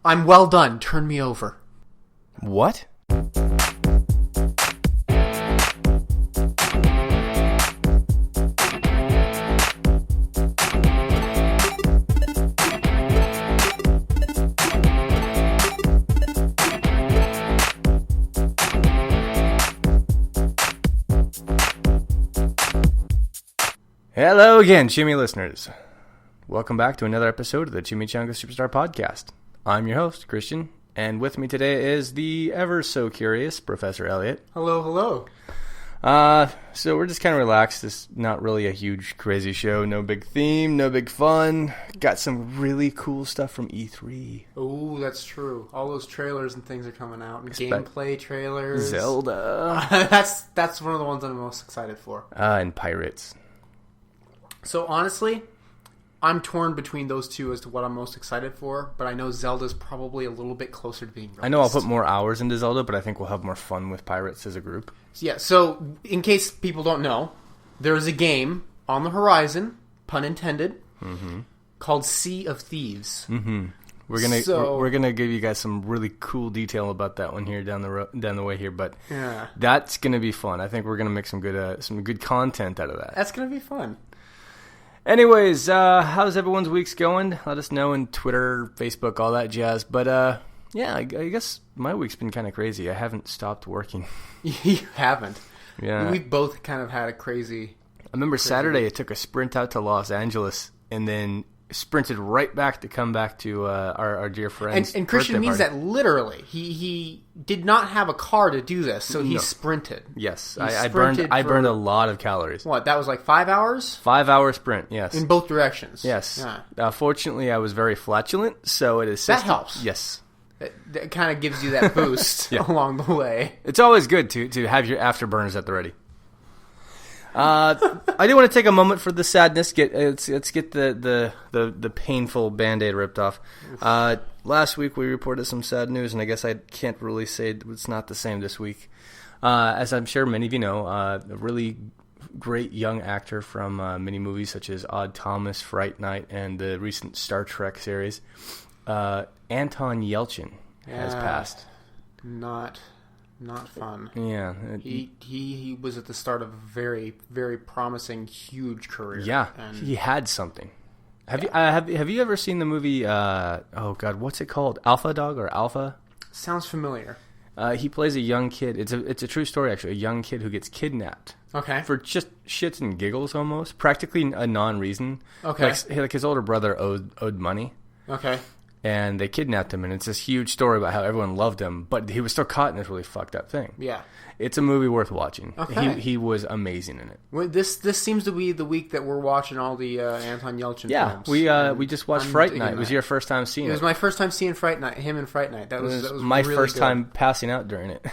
I'm well done. Turn me over. What? Hello again, Chimi listeners. Welcome back to another episode of the Chimichanga Superstar Podcast. I'm your host, Kristaan, and with me today is the ever-so-curious Professor Elliot. Hello, hello. So we're just kind of relaxed. It's not really a huge, crazy show. No big theme, no big fun. Got some really cool stuff from E3. Oh, that's true. All those trailers and things are coming out. And gameplay trailers. Zelda. That's one of the ones I'm most excited for. And Pirates. So honestly, I'm torn between those two as to what I'm most excited for, but I know Zelda's probably a little bit closer to being released. I know I'll put more hours into Zelda, but I think we'll have more fun with Pirates as a group. So in case people don't know, there is a game on the horizon, pun intended, called Sea of Thieves. Mm-hmm. We're gonna give you guys some really cool detail about that one here down the way here, but yeah, that's gonna be fun. I think we're gonna make some good content out of that. That's gonna be fun. Anyways, how's everyone's weeks going? Let us know on Twitter, Facebook, all that jazz. But, yeah, I guess my week's been kind of crazy. I haven't stopped working. You haven't? Yeah. We've both kind of had a crazy... I remember Saturday I took a sprint out to Los Angeles and then sprinted right back to come back to our dear friend's And Christian means party. that literally. He did not have a car to do this, so he sprinted. Yes, He I burned a lot of calories. What, that was like 5 hours? 5-hour sprint, yes. In both directions? Yes. Yeah. Fortunately, I was very flatulent, so it assisted. That helps. Yes. That kind of gives you that boost along the way. It's always good to have your afterburners at the ready. I do want to take a moment for the sadness. Let's get the painful Band-Aid ripped off. Last week we reported some sad news, and I guess I can't really say it's not the same this week. As I'm sure many of you know, a really great young actor from many movies such as Odd Thomas, Fright Night, and the recent Star Trek series, Anton Yelchin has passed. Not fun. Yeah. He was at the start of a very, very promising, huge career. Yeah, and he had something. Have you ever seen the movie, oh God, what's it called? Alpha Dog or Alpha? Sounds familiar. He plays a young kid. It's a true story, actually. A young kid who gets kidnapped. Okay. For just shits and giggles, almost. Practically a non-reason. Okay. Like his older brother owed money. Okay. And they kidnapped him, and it's this huge story about how everyone loved him, but he was still caught in this really fucked up thing. Yeah. It's a movie worth watching. Okay. He was amazing in it. Well, this seems to be the week that we're watching all the Anton Yelchin films. Yeah, we just watched Fright Night. It was your first time seeing it. It was my first time seeing Fright Night, him in Fright Night. That was my really first good. time passing out during it.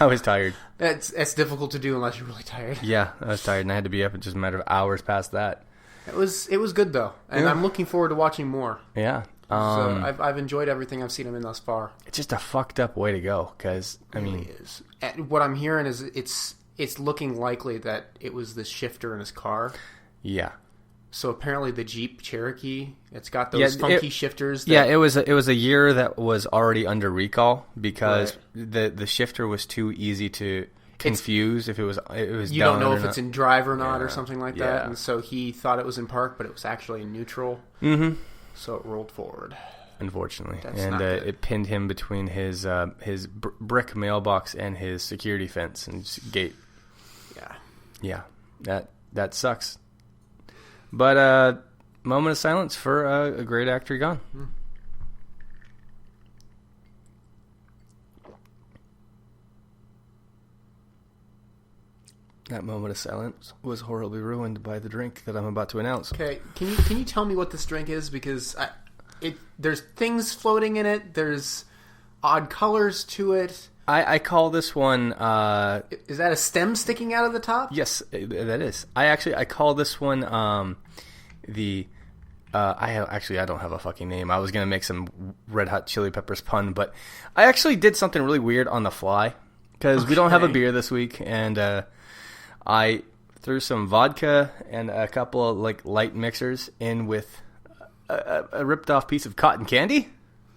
I was tired. It's difficult to do unless you're really tired. Yeah, I was tired, and I had to be up in just a matter of hours past that. It was good, though, and I'm looking forward to watching more. Yeah. So I've enjoyed everything I've seen him in thus far. It's just a fucked up way to go, because It really is. And what I'm hearing is it's looking likely that it was the shifter in his car. Yeah. So apparently the Jeep Cherokee, it's got those funky shifters. It was a year that was already under recall because the shifter was too easy to confuse if it was you down don't know or if not. it's in drive or not or something like that. Yeah. And so he thought it was in park, but it was actually in neutral. Mm-hmm. So it rolled forward. Unfortunately. That's and not good. It pinned him between his brick mailbox and his security fence and gate. Yeah. Yeah. That sucks. But moment of silence for a great actor gone. That moment of silence was horribly ruined by the drink that I'm about to announce. Okay, can you tell me what this drink is? Because there's things floating in it. There's odd colors to it. I call this one... is that a stem sticking out of the top? Yes, that is. I call this one I don't have a fucking name. I was going to make some Red Hot Chili Peppers pun, but I actually did something really weird on the fly because we don't have a beer this week, and I threw some vodka and a couple of light mixers in with a ripped off piece of cotton candy.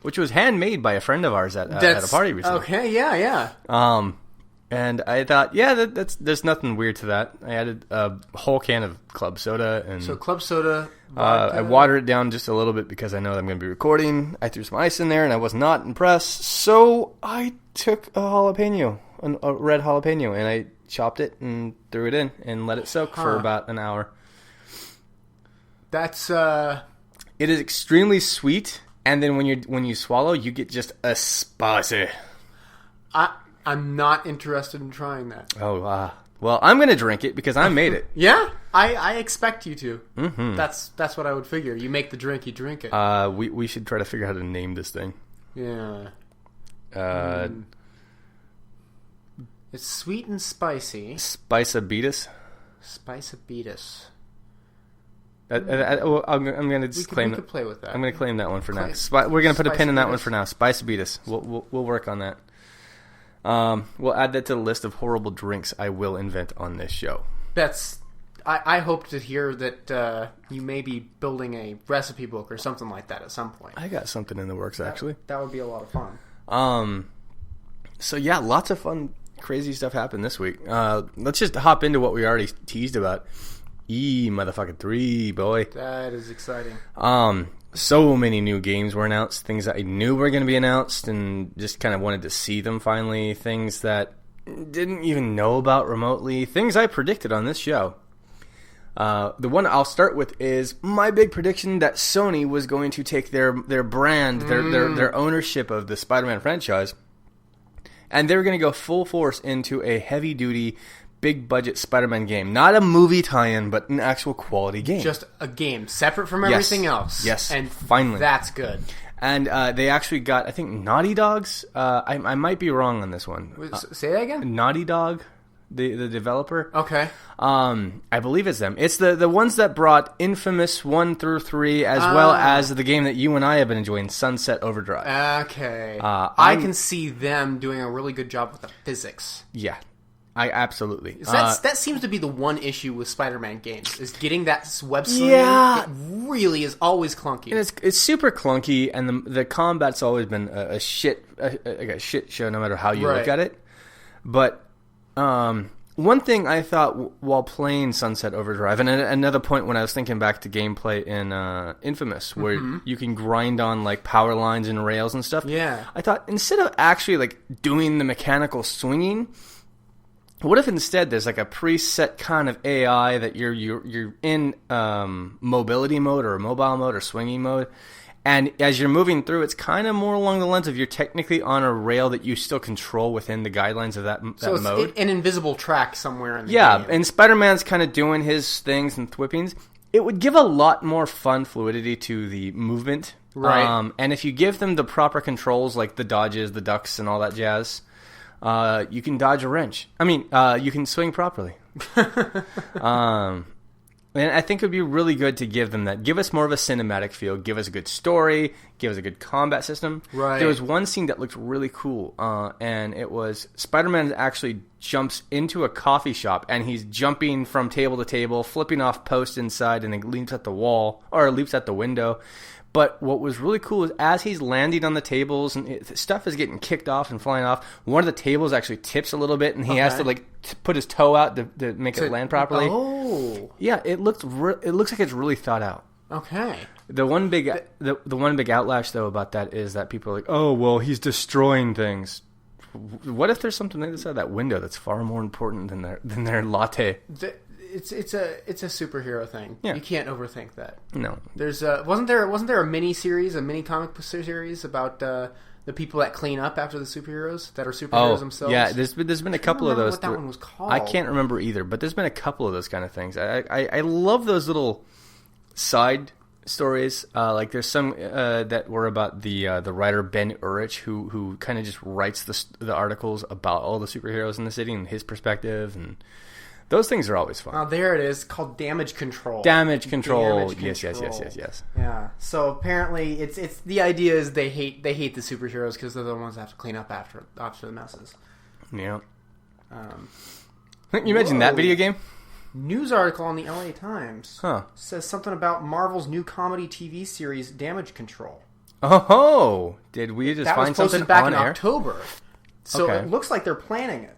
which was handmade by a friend of ours at a party recently. Okay, yeah. And I thought, there's nothing weird to that. I added a whole can of club soda. And so club soda, I watered it down just a little bit because I know that I'm going to be recording. I threw some ice in there, and I was not impressed. So I took a red jalapeno, and I chopped it and threw it in and let it soak for about an hour. That's It is extremely sweet, and then when you swallow, you get just a spicy. I'm not interested in trying that. Oh, well, I'm going to drink it because I made it. Yeah, I expect you to. Mm-hmm. That's what I would figure. You make the drink, you drink it. We should try to figure out how to name this thing. Yeah. It's sweet and spicy. Spice-a-beatus? Spice-a-beatus. I'm going to just claim we could play with that. I'm going to claim that one for now. We're going to put a pin in that one for now. Spice-a-beatus. We'll work on that. We'll add that to the list of horrible drinks I will invent on this show. I hope to hear that you may be building a recipe book or something like that at some point. I got something in the works, actually. That would be a lot of fun. So yeah, lots of fun, crazy stuff happened this week. Let's just hop into what we already teased about. Motherfucking 3, boy. That is exciting. So many new games were announced, things that I knew were going to be announced and just kind of wanted to see them finally, things that didn't even know about remotely, things I predicted on this show. The one I'll start with is my big prediction that Sony was going to take their brand, their ownership of the Spider-Man franchise, and they were going to go full force into a heavy-duty, big-budget Spider-Man game. Not a movie tie-in, but an actual quality game. Just a game, separate from everything else. Yes, and finally. That's good. And they actually got, I think, Naughty Dog's. I might be wrong on this one. Say that again? Naughty Dog, the developer. Okay. I believe it's them. It's the ones that brought Infamous 1 through 3, as well as the game that you and I have been enjoying, Sunset Overdrive. Okay. I can see them doing a really good job with the physics. Yeah. Absolutely. That seems to be the one issue with Spider-Man games, is getting that web slinging. Yeah. It really is always clunky. And it's super clunky, and the combat's always been a shit show, no matter how you look at it. But one thing I thought while playing Sunset Overdrive, and another point when I was thinking back to gameplay in Infamous, where you can grind on like power lines and rails and stuff. Yeah. I thought instead of actually like doing the mechanical swinging, what if instead there's like a preset kind of AI that you're in mobility mode or mobile mode or swinging mode, and as you're moving through, it's kind of more along the lines of you're technically on a rail that you still control within the guidelines of that so it's mode. An invisible track somewhere in the game. And Spider-Man's kind of doing his things and thwippings. It would give a lot more fun fluidity to the movement. Right. And if you give them the proper controls, like the dodges, the ducks, and all that jazz, you can dodge a wrench. I mean, you can swing properly. And I think it would be really good to give them that. Give us more of a cinematic feel. Give us a good story. Give us a good combat system. Right. There was one scene that looked really cool, and it was Spider-Man actually jumps into a coffee shop, and he's jumping from table to table, flipping off posts inside, and then leaps at the wall, or leaps at the window. But what was really cool is as he's landing on the tables and stuff is getting kicked off and flying off, one of the tables actually tips a little bit, and he has to like put his toe out to make it land properly. Oh, yeah, it looks like it's really thought out. Okay. The one big outlash though about that is that people are like, oh well, he's destroying things. What if there's something inside that window that's far more important than their latte? It's a superhero thing. Yeah. You can't overthink that. No. There's wasn't there a mini comic book series about the people that clean up after the superheroes that are superheroes themselves? Yeah, there's been a couple of those. What that one was called? I can't remember either, but there's been a couple of those kind of things. I love those little side stories. Like there's some that were about the writer Ben Urich who kind of just writes the articles about all the superheroes in the city and his perspective, and those things are always fun. Oh, there it is, called Damage Control. Damage Control. Yes. Yeah. So apparently, it's the idea is they hate the superheroes because they're the ones that have to clean up after the messes. Yeah. You imagine that video game? News article on the LA Times says something about Marvel's new comedy TV series Damage Control. Oh, did we just find something back on in air? October. So Okay. it looks like they're planning it.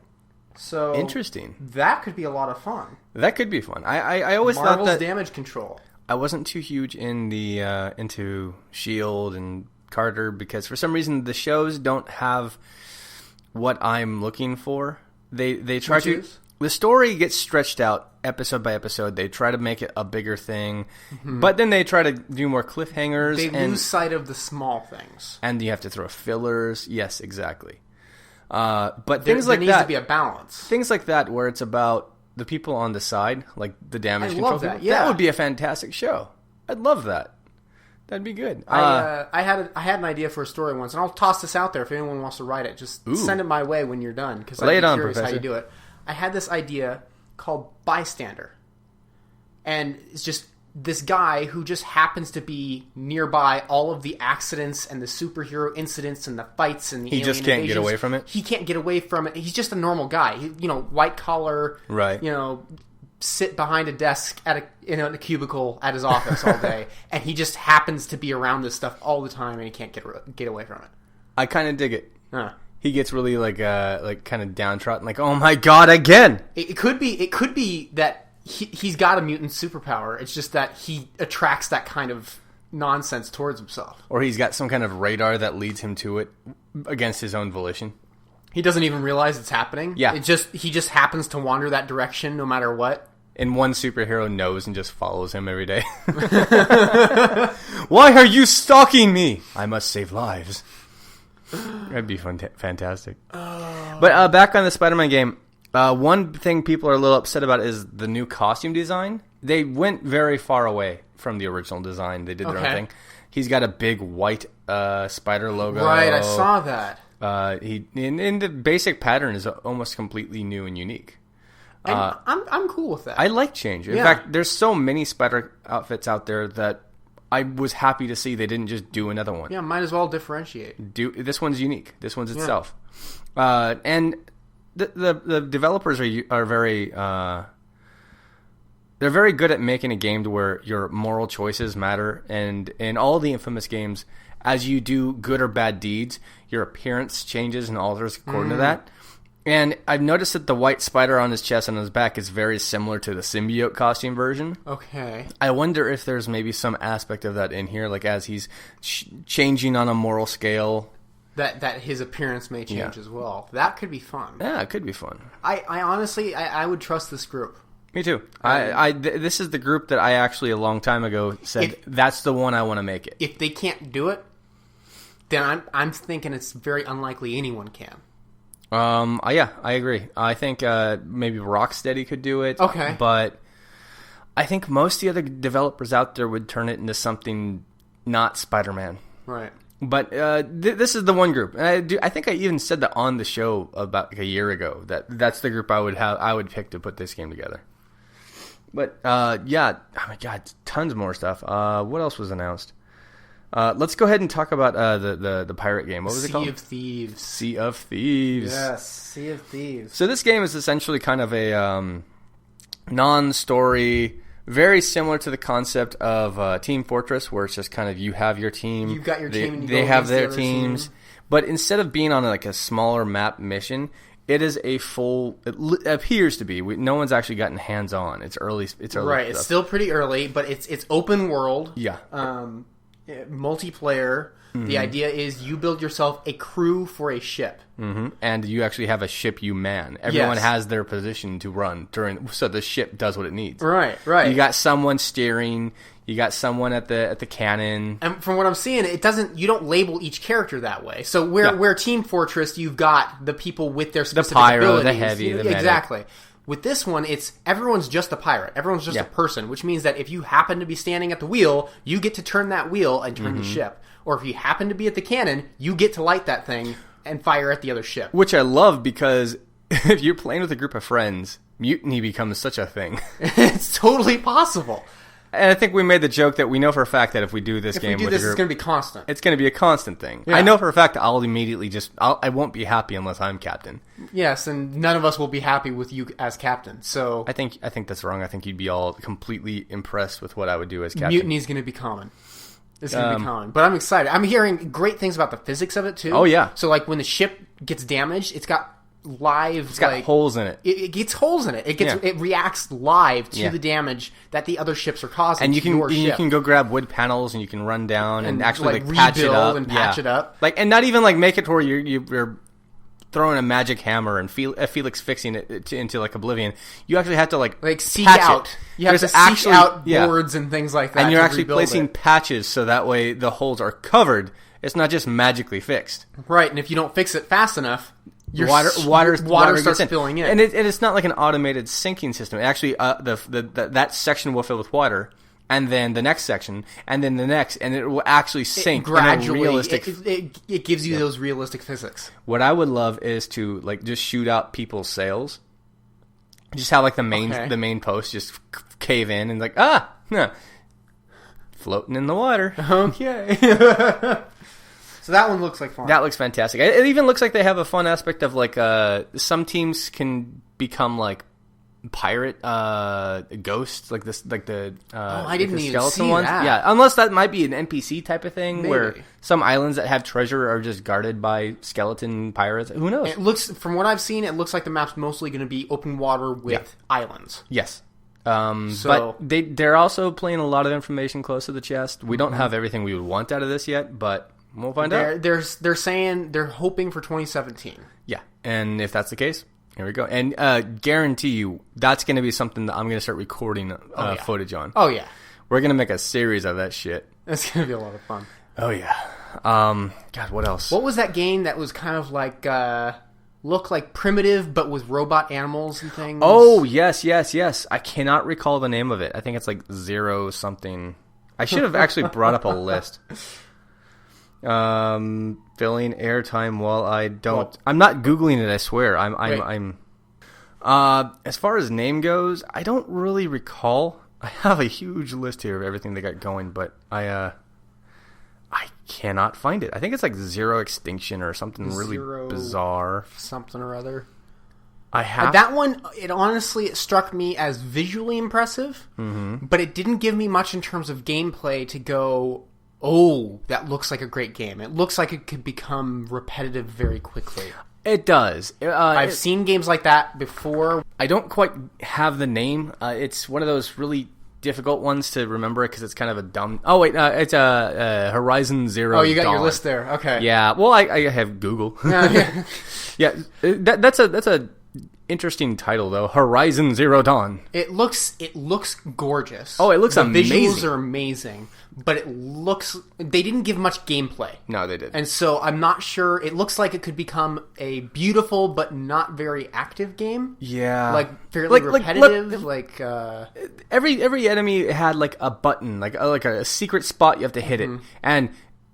So Interesting. That could be a lot of fun. That could be fun. I always Marvel's thought that damage control. I wasn't too huge in the into Shield and Carter because for some reason the shows don't have what I'm looking for. They try Which to is? the story gets stretched out episode by episode. They try to make it a bigger thing, but then they try to do more cliffhangers. They and lose sight of the small things. and you have to throw fillers. Yes, exactly. But There things like needs that, to be a balance. things like that, where it's about the people on the side, like the damage I control love that, people, yeah. that would be a fantastic show. I'd love that. That'd be good. I had an idea for a story once, and I'll toss this out there if anyone wants to write it. Just send it my way when you're done, because Lay I'm it on, curious how Professor. you do it. I had this idea called Bystander, and it's just this guy who just happens to be nearby all of the accidents and the superhero incidents and the fights and the He alien just can't get invasions. away from it? He can't get away from it. He's just a normal guy. White collar, Right. sit behind a desk in a cubicle at his office all day, and he just happens to be around this stuff all the time, and he can't get away from it. I kind of dig it. Huh. He gets really like kind of downtrodden, like, oh my god, again. It could be that he's got a mutant superpower. It's just that he attracts that kind of nonsense towards himself. Or he's got some kind of radar that leads him to it against his own volition. He doesn't even realize it's happening. Yeah. He just happens to wander that direction no matter what. And one superhero knows and just follows him every day. Why are you stalking me? I must save lives. That'd be fantastic. But back on the Spider-Man game, one thing people are a little upset about is the new costume design. They went very far away from the original design. They did their own thing. He's got a big white spider logo. Right, I saw that. In the basic pattern is almost completely new and unique. And I'm cool with that. I like change. In fact, there's so many spider outfits out there that I was happy to see they didn't just do another one. Yeah, might as well differentiate. This one's unique. This one's itself. And the developers are very they're very good at making a game to where your moral choices matter. And in all the Infamous games, as you do good or bad deeds, your appearance changes and alters according to that. And I've noticed that the white spider on his chest and on his back is very similar to the symbiote costume version. Okay. I wonder if there's maybe some aspect of that in here, like as he's changing on a moral scale. That his appearance may change as well. That could be fun. Yeah, it could be fun. I honestly, I would trust this group. Me too. This is the group that I actually a long time ago said that's the one I want to make it. If they can't do it, then I'm thinking it's very unlikely anyone can. Yeah, I agree. I think maybe Rocksteady could do it. Okay. But I think most of the other developers out there would turn it into something not Spider-Man. Right. But this is the one group. And I think I even said that on the show about a year ago. That's the group I would pick to put this game together. But yeah, oh my god, tons more stuff. What else was announced? Let's go ahead and talk about the pirate game. What was it called? Sea of Thieves. Sea of Thieves. Yes, Sea of Thieves. So this game is essentially kind of a non-story, very similar to the concept of Team Fortress, where it's just kind of you have your team. You've got your team and you they go have against their the other teams. team. But instead of being on like a smaller map mission, it is a full. It appears to be. No one's actually gotten hands on. It's early. It's early. Right, stuff. it's still pretty early, but it's open world. Yeah. Multiplayer. The idea is you build yourself a crew for a ship. Mm-hmm. And you actually have a ship you man. Everyone has their position to run so the ship does what it needs. Right. You got someone steering. You got someone at the cannon. And from what I'm seeing, you don't label each character that way. So where Team Fortress, you've got the people with their specific pyro, abilities. the heavy, the medic. Exactly. With this one, everyone's just a pirate. Everyone's just a person, which means that if you happen to be standing at the wheel, you get to turn that wheel and turn the ship. Or if you happen to be at the cannon, you get to light that thing and fire at the other ship. Which I love because if you're playing with a group of friends, mutiny becomes such a thing. It's totally possible. And I think we made the joke that we know for a fact that if we do this game with the group, it's going to be constant. it's going to be a constant thing. Yeah. I know for a fact that I'll immediately I won't be happy unless I'm captain. Yes, and none of us will be happy with you as captain. So I think that's wrong. I think you'd be all completely impressed with what I would do as captain. mutiny's going to be common. It's going to be coming. But I'm excited. I'm hearing great things about the physics of it, too. Oh, yeah. So, like, when the ship gets damaged, it's got live... It's got holes in it. It gets holes in it. It reacts live to the damage that the other ships are causing and you to your ship. You can go grab wood panels and you can run down and actually, like patch it up. and patch it up. Like, and not even, like, make it to where you're throwing a magic hammer and Felix fixing it into like oblivion. You actually have to like seek out. It. You have to seek out boards and things like that. And you're actually placing patches so that way the holes are covered. It's not just magically fixed. Right, and if you don't fix it fast enough, your water starts filling in. And it's not like an automated sinking system. It actually, that section will fill with water. And then the next section, and then the next, and it will actually sink gradually. In a realistic. It gives you those realistic physics. What I would love is to like just shoot out people's sails, just have like the main post just cave in and like floating in the water. Okay. So that one looks like fun. That looks fantastic. It even looks like they have a fun aspect of like some teams can become like pirate ghosts like this I didn't even skeleton see ones. that. Yeah, unless that might be an NPC type of thing. Maybe. Where some islands that have treasure are just guarded by skeleton pirates. Who knows? It looks, from what I've seen, it looks like the map's mostly going to be open water with islands. Yes. But they're also playing a lot of information close to the chest. We don't have everything we would want out of this yet, but we'll find out. They're saying they're hoping for 2017. Yeah, and if that's the case, here we go. And guarantee you, that's going to be something that I'm going to start recording footage on. Oh, yeah. We're going to make a series of that shit. It's going to be a lot of fun. Oh, yeah. God, what else? What was that game that was kind of like, looked like Primitive, but with robot animals and things? Oh, yes. I cannot recall the name of it. I think it's like Zero something. I should have actually brought up a list. Filling airtime while I don't. Well, I'm not Googling it. I swear. I'm. As far as name goes, I don't really recall. I have a huge list here of everything they got going, but I cannot find it. I think it's like Zero Extinction or something really bizarre. Something or other. I have that one. It struck me as visually impressive, but it didn't give me much in terms of gameplay to go, oh, that looks like a great game. It looks like it could become repetitive very quickly. It does. I've seen games like that before. I don't quite have the name. It's one of those really difficult ones to remember because it's kind of a dumb... Oh, wait. It's Horizon Zero Dawn. Oh, you got your list there. Okay. Yeah. Well, I have Google. Yeah. That's a interesting title, though. Horizon Zero Dawn. It looks gorgeous. Oh, it looks amazing. The visuals are amazing, but it looks... They didn't give much gameplay. No, they didn't. And so I'm not sure... It looks like it could become a beautiful but not very active game. Yeah. Like, fairly repetitive. Every enemy had, like, a button, like a secret spot you have to hit it. And...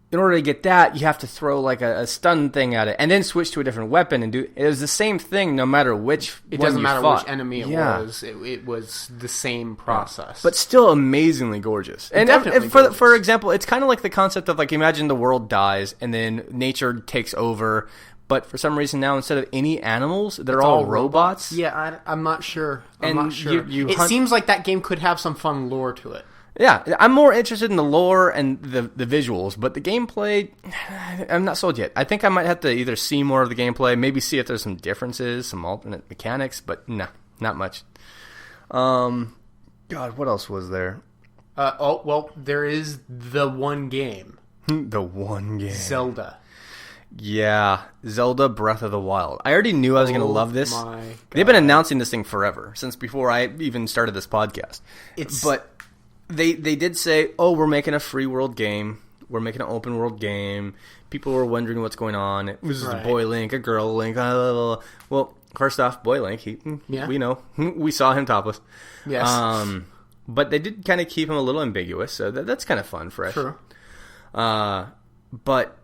in order to get that, you have to throw like a stun thing at it, and then switch to a different weapon and do. It was the same thing, no matter which. It doesn't matter which enemy it was. It was the same process, but still amazingly gorgeous. And for example, it's kind of like the concept of like imagine the world dies and then nature takes over. But for some reason now, instead of any animals, they're all robots. Yeah, I'm not sure. It seems like that game could have some fun lore to it. Yeah, I'm more interested in the lore and the visuals, but the gameplay, I'm not sold yet. I think I might have to either see more of the gameplay, maybe see if there's some differences, some alternate mechanics, but no, not much. God, what else was there? There is the one game. The one game. Zelda. Yeah, Zelda Breath of the Wild. I already knew I was going to love this. They've been announcing this thing forever, since before I even started this podcast. But... They did say, oh, we're making a free world game. We're making an open world game. People were wondering what's going on. It was a boy Link, a girl Link. Blah, blah, blah. Well, first off, boy Link, we know. We saw him topless. Yes. But they did kind of keep him a little ambiguous, so that's kind of fun, fresh. True. But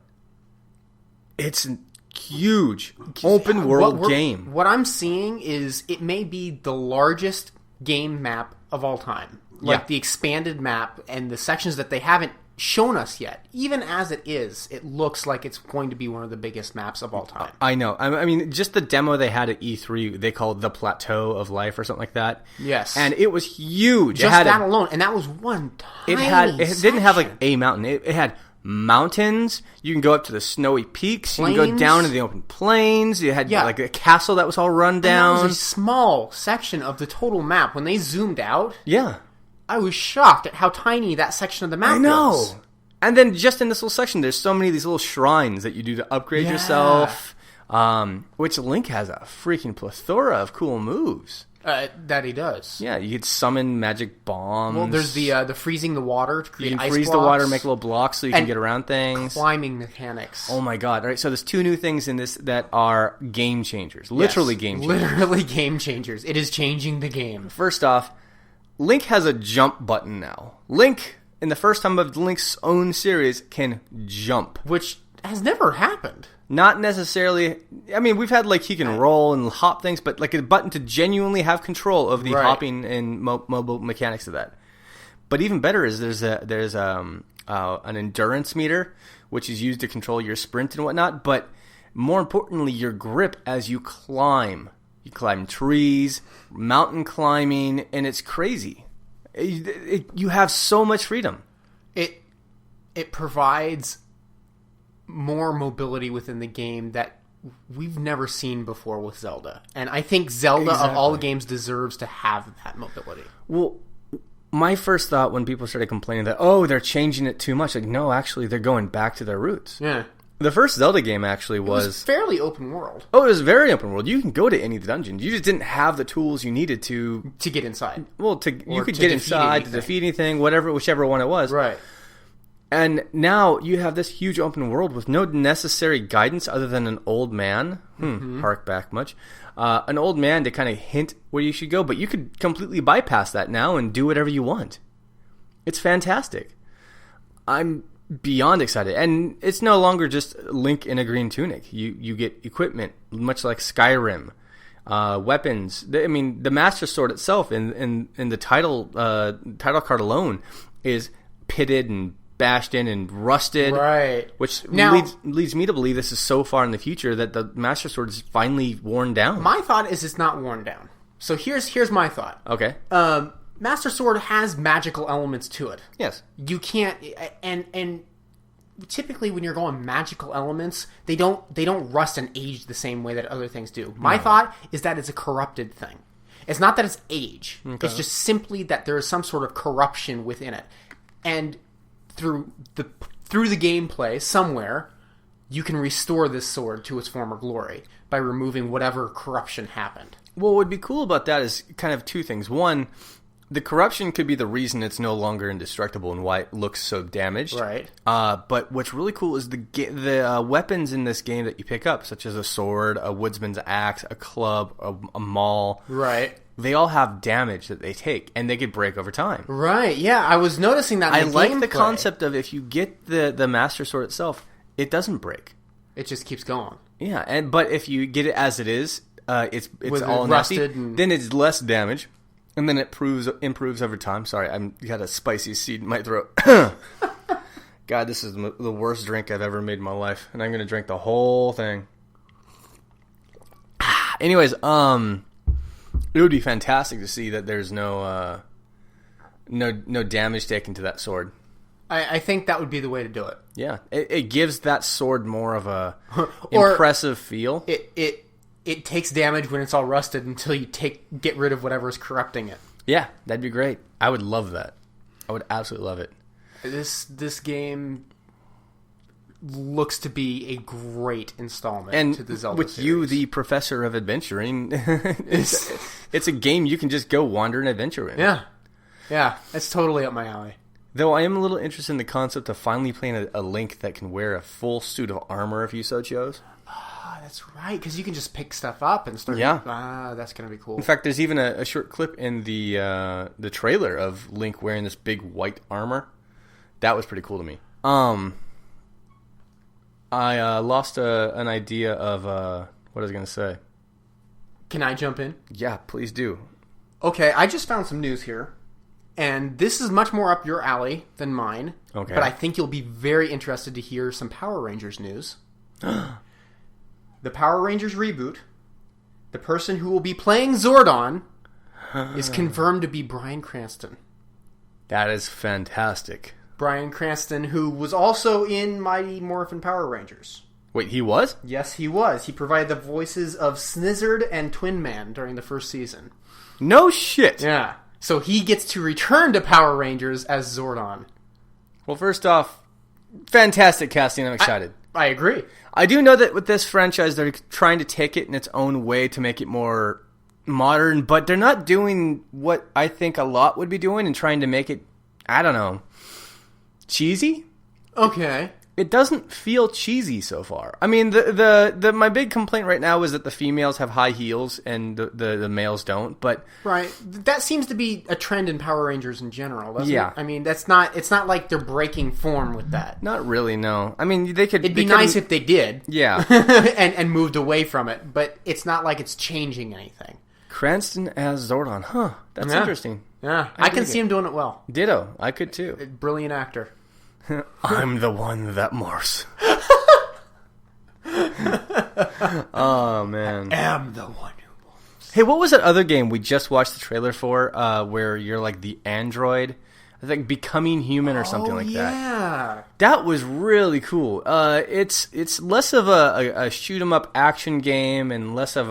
it's a huge open world game. What I'm seeing is it may be the largest game map of all time. Like the expanded map and the sections that they haven't shown us yet. Even as it is, it looks like it's going to be one of the biggest maps of all time. I know. I mean, just the demo they had at E3, they called the Plateau of Life or something like that. Yes. And it was huge. Just that alone. And that was one tiny It didn't have like a mountain. It had mountains. You can go up to the snowy peaks. Plains. You can go down to the open plains. You had like a castle that was all run down. And that was a small section of the total map. When they zoomed out... Yeah. I was shocked at how tiny that section of the map was. And then just in this little section, there's so many of these little shrines that you do to upgrade yourself, which Link has a freaking plethora of cool moves. That he does. Yeah, you could summon magic bombs. Well, there's the freezing the water to create ice blocks. You can freeze the water, make little blocks so you can get around things. Climbing mechanics. Oh my god. All right, so there's 2 new things in this that are game changers. Literally game changers. Literally game changers. It is changing the game. First off, Link has a jump button now. Link, in the first time of Link's own series, can jump. Which has never happened. Not necessarily... I mean, we've had, like, he can roll and hop things, but, like, a button to genuinely have control of the hopping and mobile mechanics of that. But even better is there's an endurance meter, which is used to control your sprint and whatnot, but more importantly, your grip as you climb. You climb trees, mountain climbing, and it's crazy. You have so much freedom. It provides more mobility within the game that we've never seen before with Zelda. And I think Zelda, of all the games, deserves to have that mobility. Well, my first thought when people started complaining that, oh, they're changing it too much, like, no, actually, they're going back to their roots. Yeah. The first Zelda game actually was... It was fairly open world. Oh, it was very open world. You can go to any dungeon. You just didn't have the tools you needed to... To get inside. Well, you could get inside to defeat anything, whichever one it was. Right. And now you have this huge open world with no necessary guidance other than an old man. Hark back much. An old man to kind of hint where you should go, but you could completely bypass that now and do whatever you want. It's fantastic. I'm beyond excited. And it's no longer just Link in a green tunic. You get equipment, much like Skyrim. Weapons. I mean, the Master Sword itself in the title card alone is pitted and bashed in and rusted. Right. Which now, leads me to believe this is so far in the future that the Master Sword is finally worn down. My thought is it's not worn down. So here's my thought. Okay. Master Sword has magical elements to it. Yes. You can't... And typically when you're going magical elements, they don't rust and age the same way that other things do. My thought is that it's a corrupted thing. It's not that it's age. Okay. It's just simply that there is some sort of corruption within it. And through the gameplay, somewhere, you can restore this sword to its former glory by removing whatever corruption happened. Well, what would be cool about that is kind of 2 things. One, the corruption could be the reason it's no longer indestructible and why it looks so damaged. Right. But what's really cool is the weapons in this game that you pick up, such as a sword, a woodsman's axe, a club, a maul. Right. They all have damage that they take, and they could break over time. Right, yeah, I was noticing that in the I like gameplay. the concept of if you get the Master Sword itself, it doesn't break. It just keeps going. Yeah, but if you get it as it is, it's all rusted, then it's less damage, and then it improves over time. Sorry, I got a spicy seed in my throat. God, this is the worst drink I've ever made in my life, and I'm going to drink the whole thing. Anyways, it would be fantastic to see that there's no damage taken to that sword. I think that would be the way to do it. Yeah, it gives that sword more of a impressive feel. It takes damage when it's all rusted until you get rid of whatever is corrupting it. Yeah, that'd be great. I would love that. I would absolutely love it. This game looks to be a great installment to the Zelda with series. You, the professor of adventuring, it's a game you can just go wander and adventure in. Yeah, it's totally up my alley. Though I am a little interested in the concept of finally playing a Link that can wear a full suit of armor if you so chose. That's right, because you can just pick stuff up and start... Yeah. That's going to be cool. In fact, there's even a short clip in the trailer of Link wearing this big white armor. That was pretty cool to me. I lost an idea of what I was going to say. Can I jump in? Yeah, please do. Okay, I just found some news here. And this is much more up your alley than mine. Okay. But I think you'll be very interested to hear some Power Rangers news. The Power Rangers reboot, the person who will be playing Zordon is confirmed to be Bryan Cranston. That is fantastic. Bryan Cranston, who was also in Mighty Morphin Power Rangers. Wait, he was? Yes, he was. He provided the voices of Snizzard and Twin Man during the first season. No shit. Yeah. So he gets to return to Power Rangers as Zordon. Well, first off, fantastic casting. I'm excited. I agree. I do know that with this franchise, they're trying to take it in its own way to make it more modern, but they're not doing what I think a lot would be doing and trying to make it, I don't know, cheesy? Okay. It doesn't feel cheesy so far. I mean, the my big complaint right now is that the females have high heels and the males don't. But right, that seems to be a trend in Power Rangers in general, doesn't it? I mean, it's not like they're breaking form with that. Not really, no. I mean, they could. It'd be nice if they did. Yeah, and moved away from it, but it's not like it's changing anything. Cranston as Zordon, huh? That's interesting. Yeah, I can see him doing it well. Ditto, I could too. Brilliant actor. I'm the one that morphs. Oh, man. I am the one who morphs. Hey, what was that other game we just watched the trailer for where you're like the android? I think Becoming Human or something like that. Yeah. That was really cool. It's less of a shoot-'em-up action game and less of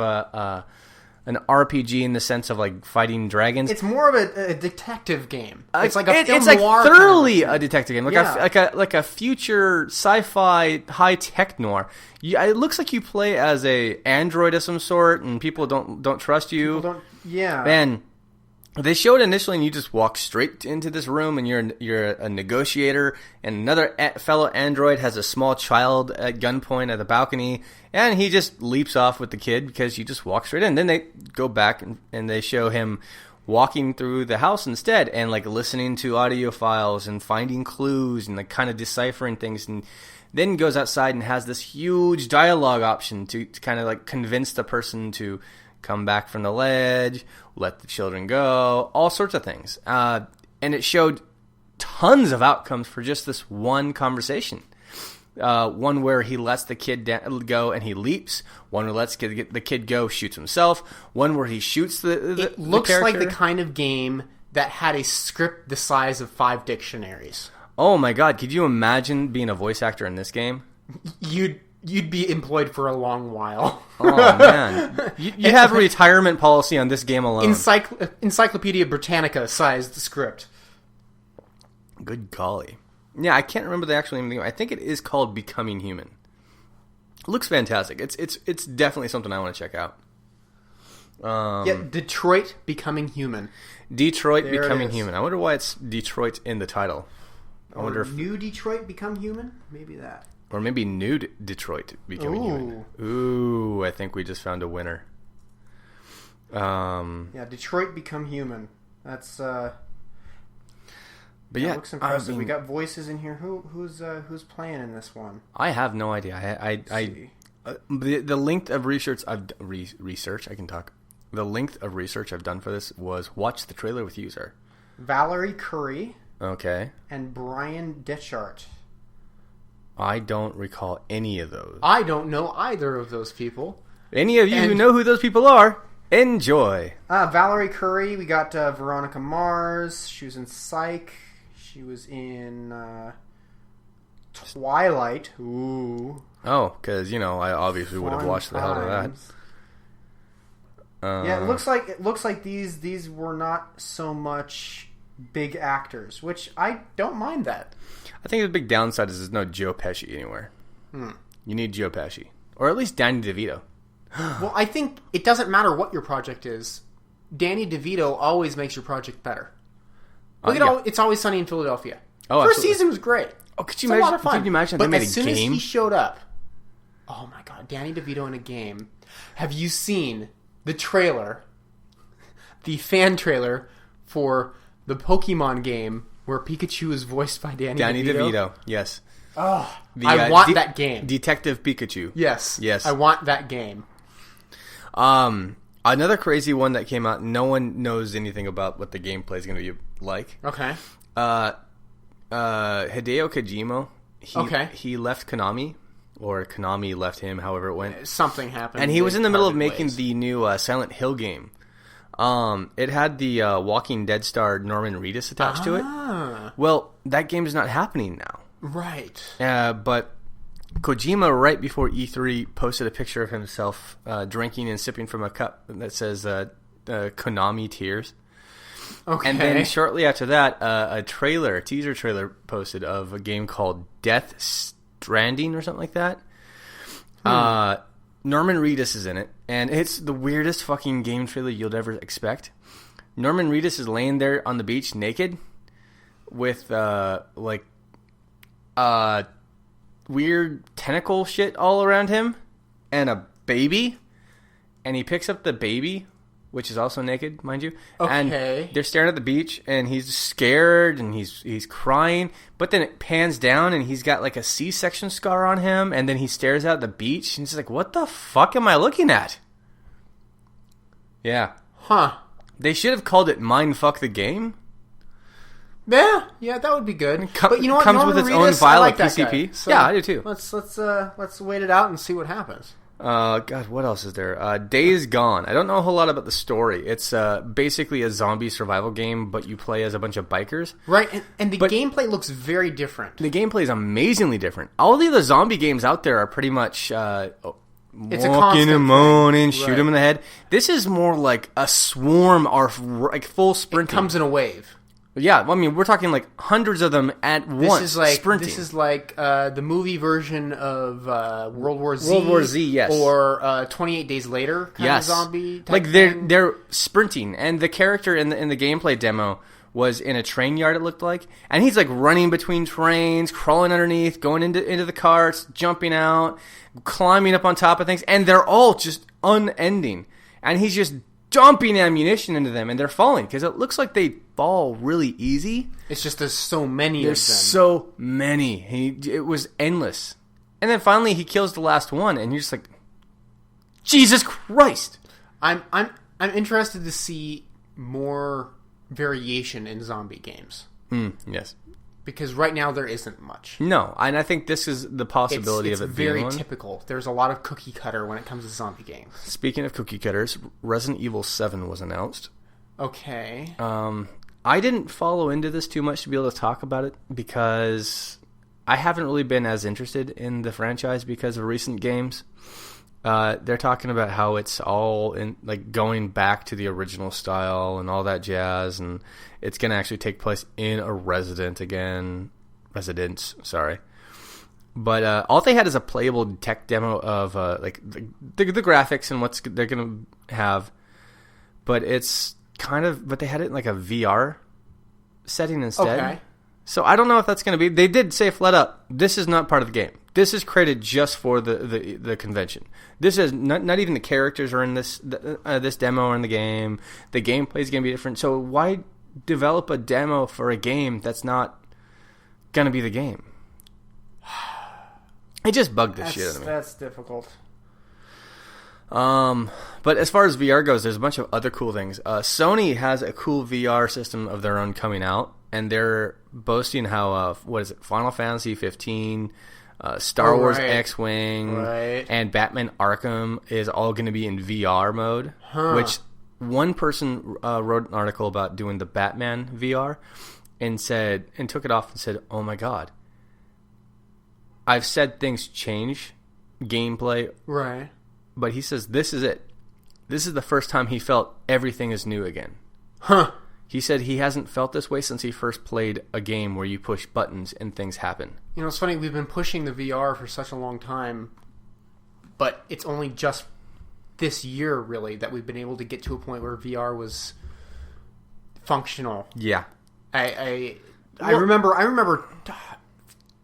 an RPG in the sense of like fighting dragons. It's more of a detective game. It's like a film it's like noir thoroughly kind of a detective game, like a future sci-fi high tech noir. It looks like you play as a android of some sort, and people don't trust you. And they showed initially, and you just walk straight into this room, and you're a negotiator, and another fellow android has a small child at gunpoint at the balcony, and he just leaps off with the kid because you just walk straight in. Then they go back and they show him walking through the house instead, and like listening to audio files and finding clues and like kind of deciphering things, and then goes outside and has this huge dialogue option to kind of like convince the person to come back from the ledge, let the children go, all sorts of things. And it showed tons of outcomes for just this one conversation. One where he lets the kid go and he leaps. One where lets the kid go, shoots himself. One where he shoots the It looks character. like the kind of game that had a script the size of 5 dictionaries. Oh my god, could you imagine being a voice actor in this game? You'd be employed for a long while. Oh, man. You have a retirement policy on this game alone. Encyclopedia Britannica sized script. Good golly. Yeah, I can't remember the actual name of the game. I think it is called Becoming Human. It looks fantastic. It's definitely something I want to check out. Detroit Becoming Human. Detroit Becoming Human. I wonder why it's Detroit in the title. I wonder if New Detroit Become Human? Maybe that. Or maybe New Detroit Becoming Human. Ooh, I think we just found a winner. Detroit Become Human. That's but yeah, looks impressive. We got voices in here. Who's playing in this one? I have no idea. The length of research I can talk. The length of research I've done for this was watch the trailer with you, sir. Valerie Curry. Okay. And Brian Ditchart. I don't recall any of those. I don't know either of those people. Any of you who know who those people are, enjoy. Valerie Curry, we got Veronica Mars. She was in Psych. She was in Twilight. Ooh. Oh, because, I obviously would have watched the hell out of that. It looks like these were not so much big actors, which I don't mind that. I think the big downside is there's no Joe Pesci anywhere. You need Joe Pesci. Or at least Danny DeVito. Well, I think it doesn't matter what your project is. Danny DeVito always makes your project better. Look at It's Always Sunny in Philadelphia. Oh, First absolutely. season was great. Oh, could you imagine? A lot of fun. Could you imagine but they made as soon a game? as he showed up, oh my god, Danny DeVito in a game. Have you seen the trailer, the fan trailer for the Pokemon game where Pikachu is voiced by Danny DeVito? Yes. Oh, I want that game. Detective Pikachu. Yes. Yes. I want that game. Another crazy one that came out, no one knows anything about what the gameplay is going to be like. Okay. Hideo Kojima, he left Konami, or Konami left him, however it went. Something happened. And he was in the middle of making the new Silent Hill game. It had the Walking Dead star Norman Reedus attached to it. Well, that game is not happening now. Right. But Kojima, right before E3, posted a picture of himself drinking and sipping from a cup that says Konami Tears. Okay. And then shortly after that, a teaser trailer posted of a game called Death Stranding or something like that. Norman Reedus is in it, and it's the weirdest fucking game trailer you'll ever expect. Norman Reedus is laying there on the beach naked with weird tentacle shit all around him and a baby, and he picks up the baby, which is also naked, mind you. Okay. And they're staring at the beach, and he's scared, and he's crying. But then it pans down, and he's got like a C-section scar on him, and then he stares out at the beach, and he's like, "What the fuck am I looking at?" Yeah. Huh. They should have called it Mindfuck the Game. Yeah, that would be good. But you know what? Comes Norman with its Reedus, own file like of that guy. PCP. So Yeah, I do too. Let's wait it out and see what happens. God, what else is there? Days Gone. I don't know a whole lot about the story. It's basically a zombie survival game, but you play as a bunch of bikers. Right, and the gameplay looks very different. The gameplay is amazingly different. All the other zombie games out there are pretty much it's walk in the morning, thing. shoot him in the head. This is more like a swarm or like full sprinting. It comes in a wave. Yeah, I mean, we're talking like hundreds of them at once, sprinting. This is like the movie version of World War Z. World War Z, yes. Or 28 Days Later kind of zombie type like thing. they're sprinting, and the character in the gameplay demo was in a train yard, it looked like, and he's like running between trains, crawling underneath, going into the carts, jumping out, climbing up on top of things, and they're all just unending, and he's just dumping ammunition into them, and they're falling because it looks like they fall really easy. It's just there's so many There's of them. so many. It was endless. And then finally he kills the last one, and you're just like, Jesus Christ! I'm interested to see more variation in zombie games. Yes. Because right now there isn't much. No, and I think this is the possibility it's of it very being one. typical. There's a lot of cookie cutter when it comes to zombie games. Speaking of cookie cutters, Resident Evil 7 was announced. Okay. I didn't follow into this too much to be able to talk about it because I haven't really been as interested in the franchise because of recent games. They're talking about how it's all in like going back to the original style and all that jazz, and it's going to actually take place in a residence, sorry. But all they had is a playable tech demo of like the graphics and what they're going to have. But but they had it in like a VR setting instead. Okay. So I don't know if that's going to be. They did say flat up, this is not part of the game. This is created just for the convention. This is not even the characters are in this demo or in the game. The gameplay is going to be different. So why develop a demo for a game that's not going to be the game? It just bugged the shit out of me. That's difficult. But as far as VR goes, there's a bunch of other cool things. Sony has a cool VR system of their own coming out, and they're boasting how Final Fantasy 15, Star Wars X-Wing, and Batman Arkham is all going to be in VR mode. Which one person wrote an article about doing the Batman VR and took it off and said, "Oh my god, I've said things change gameplay." Right. But he says this is it. This is the first time he felt everything is new again. He said he hasn't felt this way since he first played a game where you push buttons and things happen. You know, it's funny, we've been pushing the VR for such a long time, but it's only just this year, really, that we've been able to get to a point where VR was functional. Yeah. I remember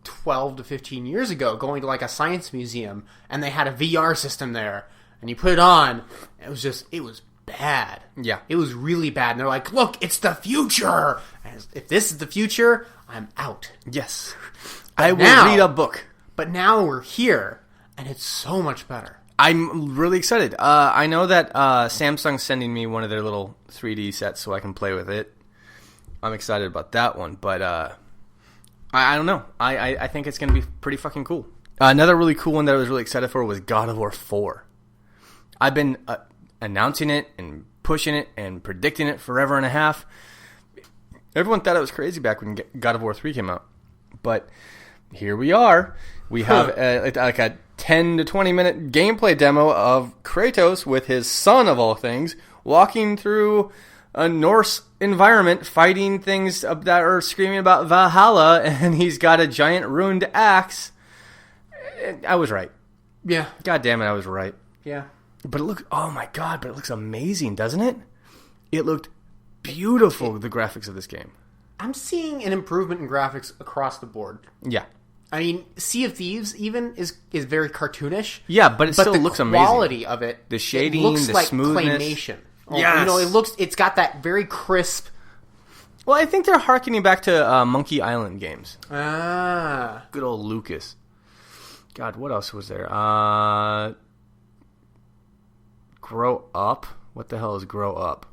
12 to 15 years ago going to like a science museum, and they had a VR system there, and you put it on, it was bad. Yeah. It was really bad. And they're like, look, it's the future. And if this is the future, I'm out. Yes. I will read a book. But now we're here, and it's so much better. I'm really excited. I know that Samsung's sending me one of their little 3D sets so I can play with it. I'm excited about that one. But I don't know. I think it's going to be pretty fucking cool. Another really cool one that I was really excited for was God of War 4. I've been announcing it and pushing it and predicting it forever and a half. Everyone thought I was crazy back when God of War 3 came out. But here we are. We have like a 10 to 20 minute gameplay demo of Kratos with his son, of all things, walking through a Norse environment, fighting things that are screaming about Valhalla, and he's got a giant ruined axe. I was right. Yeah. God damn it, I was right. Yeah. But it looks, oh my God, but it looks amazing, doesn't it? It looked beautiful, the graphics of this game. I'm seeing an improvement in graphics across the board. Yeah. I mean, Sea of Thieves even is very cartoonish. Yeah, but it still looks amazing. The quality of it, the shading, it looks the like smoothness. claymation. Yes. You know, it's got that very crisp. Well, I think they're harkening back to Monkey Island games. Ah. Good old Lucas. God, what else was there? Grow Up? What the hell is Grow Up?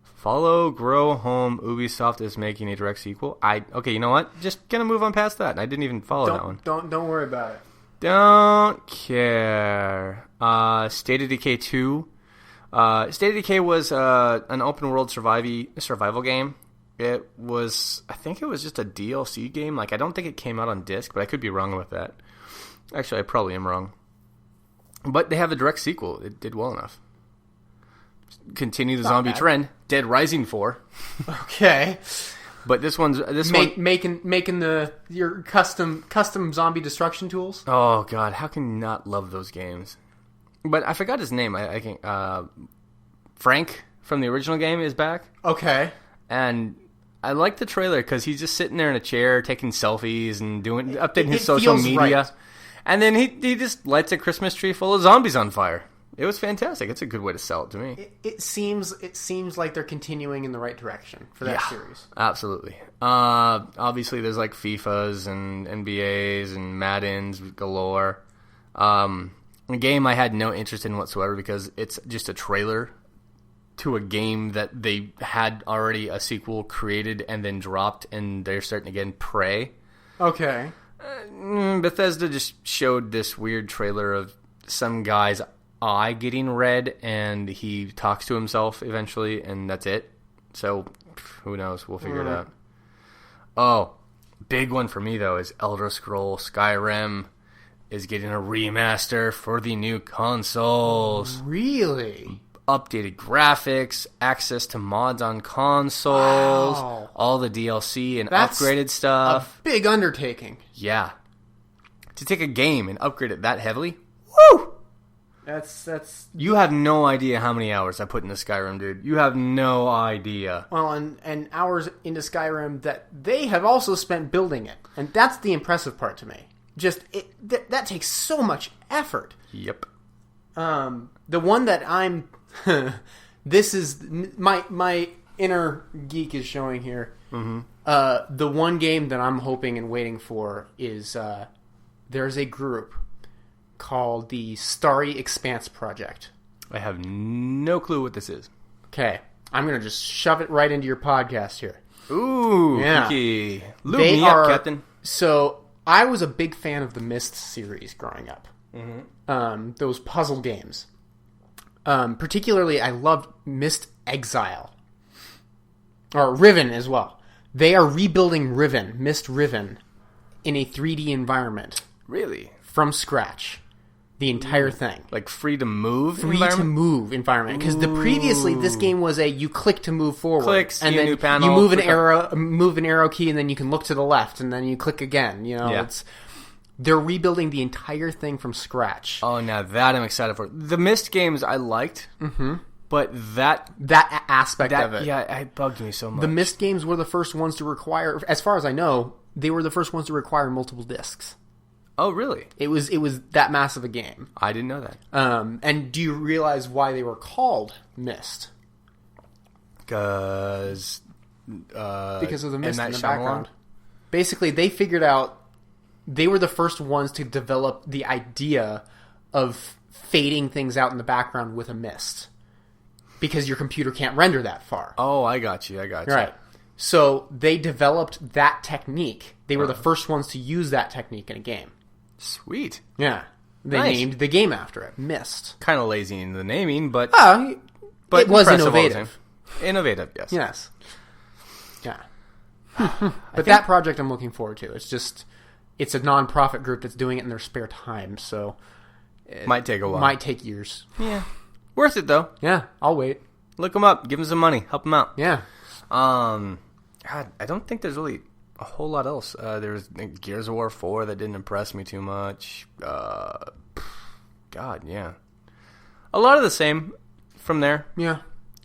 Follow, Grow Home, Ubisoft is making a direct sequel. Okay, you know what? Just gonna move on past that. I didn't even follow that one. Don't worry about it. Don't care. State of Decay 2. State of Decay was an open world survival game. I think it was just a DLC game. Like, I don't think it came out on disc, but I could be wrong with that. Actually, I probably am wrong. But they have a direct sequel. It did well enough. Continue the zombie trend. Dead Rising 4. Okay. But this one making your custom zombie destruction tools. Oh God, how can you not love those games? But I forgot his name. I think Frank from the original game is back. Okay. And I like the trailer because he's just sitting there in a chair taking selfies and updating his social media. Right. And then he just lights a Christmas tree full of zombies on fire. It was fantastic. It's a good way to sell it to me. It seems like they're continuing in the right direction for that series. Absolutely. Obviously, there's like FIFAs and NBAs and Maddens galore. A game I had no interest in whatsoever because it's just a trailer to a game that they had already a sequel created and then dropped, and they're starting again. Prey. Okay. Bethesda just showed this weird trailer of some guy's eye getting red, and he talks to himself eventually, and that's it. So, who knows? We'll figure it out. Oh, big one for me, though, is Elder Scrolls Skyrim is getting a remaster for the new consoles. Really? Updated graphics, access to mods on consoles, all the DLC and upgraded stuff. A big undertaking. Yeah. To take a game and upgrade it that heavily, woo! That's. You have no idea how many hours I put into Skyrim, dude. You have no idea. Well, and hours into Skyrim that they have also spent building it, and that's the impressive part to me. Just that takes so much effort. Yep. The one that I'm. This is my inner geek is showing here. Mm-hmm. The one game that I'm hoping and waiting for is there's a group called the Starry Expanse Project. I have no clue what this is. Okay, I'm gonna just shove it right into your podcast here. Ooh, yeah. Kiki. Lube me up, Captain. So I was a big fan of the Myst series growing up. Mm-hmm. Those puzzle games. Particularly, I loved Myst Exile. Or Riven as well. They are rebuilding Myst Riven, in a 3D environment. Really? From scratch. The entire thing. Like free to move environment. Because previously, this game was you click to move forward. Clicks, and then new panel, you move an arrow key, and then you can look to the left, and then you click again. You know, they're rebuilding the entire thing from scratch. Oh, now that I'm excited for. The Myst games I liked, but that aspect of it. Yeah, it bugged me so much. The Myst games were the first ones to require, as far as I know, they were the first ones to require multiple discs. Oh, really? It was that massive a game. I didn't know that. And do you realize why they were called Myst? Because of the mist in the background. Basically, they figured out they were the first ones to develop the idea of fading things out in the background with a mist. Because your computer can't render that far. Oh, I got you. Right. So they developed that technique. They were the first ones to use that technique in a game. Sweet. Yeah. They named the game after it. Myst. Kind of lazy in the naming, but It was innovative. Innovative, yes. Yes. Yeah. But that project I'm looking forward to. It's a non-profit group that's doing it in their spare time, so it might take a while. Might take years. Yeah. Worth it, though. Yeah, I'll wait. Look them up. Give them some money. Help them out. Yeah. God, I don't think there's really a whole lot else. There's Gears of War 4 that didn't impress me too much. God, yeah. A lot of the same from there. Yeah.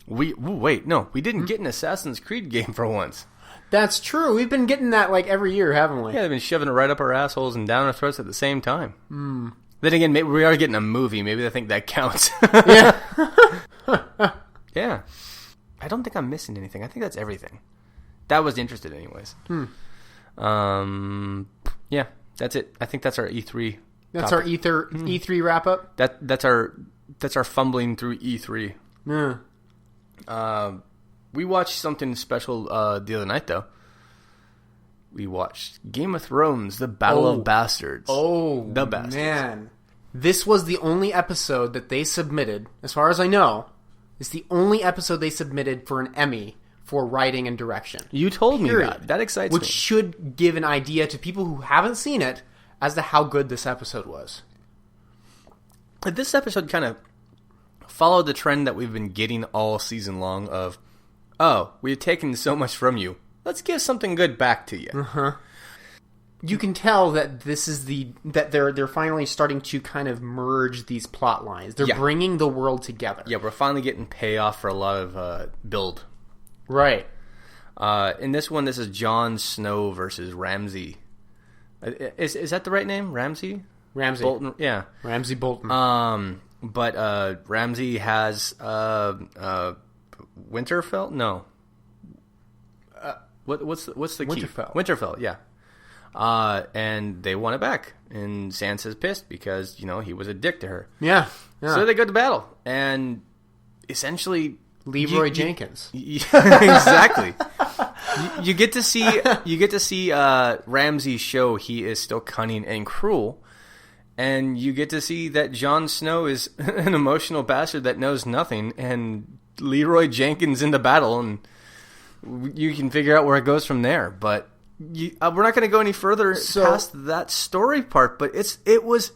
We didn't get an Assassin's Creed game for once. That's true. We've been getting that like every year, haven't we? Yeah, they've been shoving it right up our assholes and down our throats at the same time. Then again, maybe we are getting a movie. Maybe they think that counts. Yeah. Yeah. I don't think I'm missing anything. I think that's everything. That was interested anyways. Yeah, that's it. I think that's our E3. That's topic. Our E3 wrap up. That's our fumbling through E3. Yeah. We watched something special the other night though. We watched Game of Thrones: The Battle of Bastards. Oh, the Bastards. Man. This was the only episode that they submitted, as far as I know. It's the only episode they submitted for an Emmy for writing and direction. You told me that. That excites me. Which should give an idea to people who haven't seen it as to how good this episode was. This episode kind of followed the trend that we've been getting all season long of, we've taken so much from you. Let's give something good back to you. Uh-huh. You can tell that this is that they're finally starting to kind of merge these plot lines. They're bringing the world together. Yeah, we're finally getting payoff for a lot of build. Right. In this one, this is Jon Snow versus Ramsay. Is that the right name? Ramsay Bolton. Yeah, Ramsay Bolton. But Ramsay has Winterfell. No. What's the key? Winterfell. Yeah. And they want it back, and Sansa's pissed because he was a dick to her. Yeah. So they go to battle, and essentially Leroy Jenkins. Exactly. You get to see Ramsay show he is still cunning and cruel, and you get to see that Jon Snow is an emotional bastard that knows nothing, and Leroy Jenkins in the battle, and you can figure out where it goes from there. But we're not going to go any further past that story part, but it was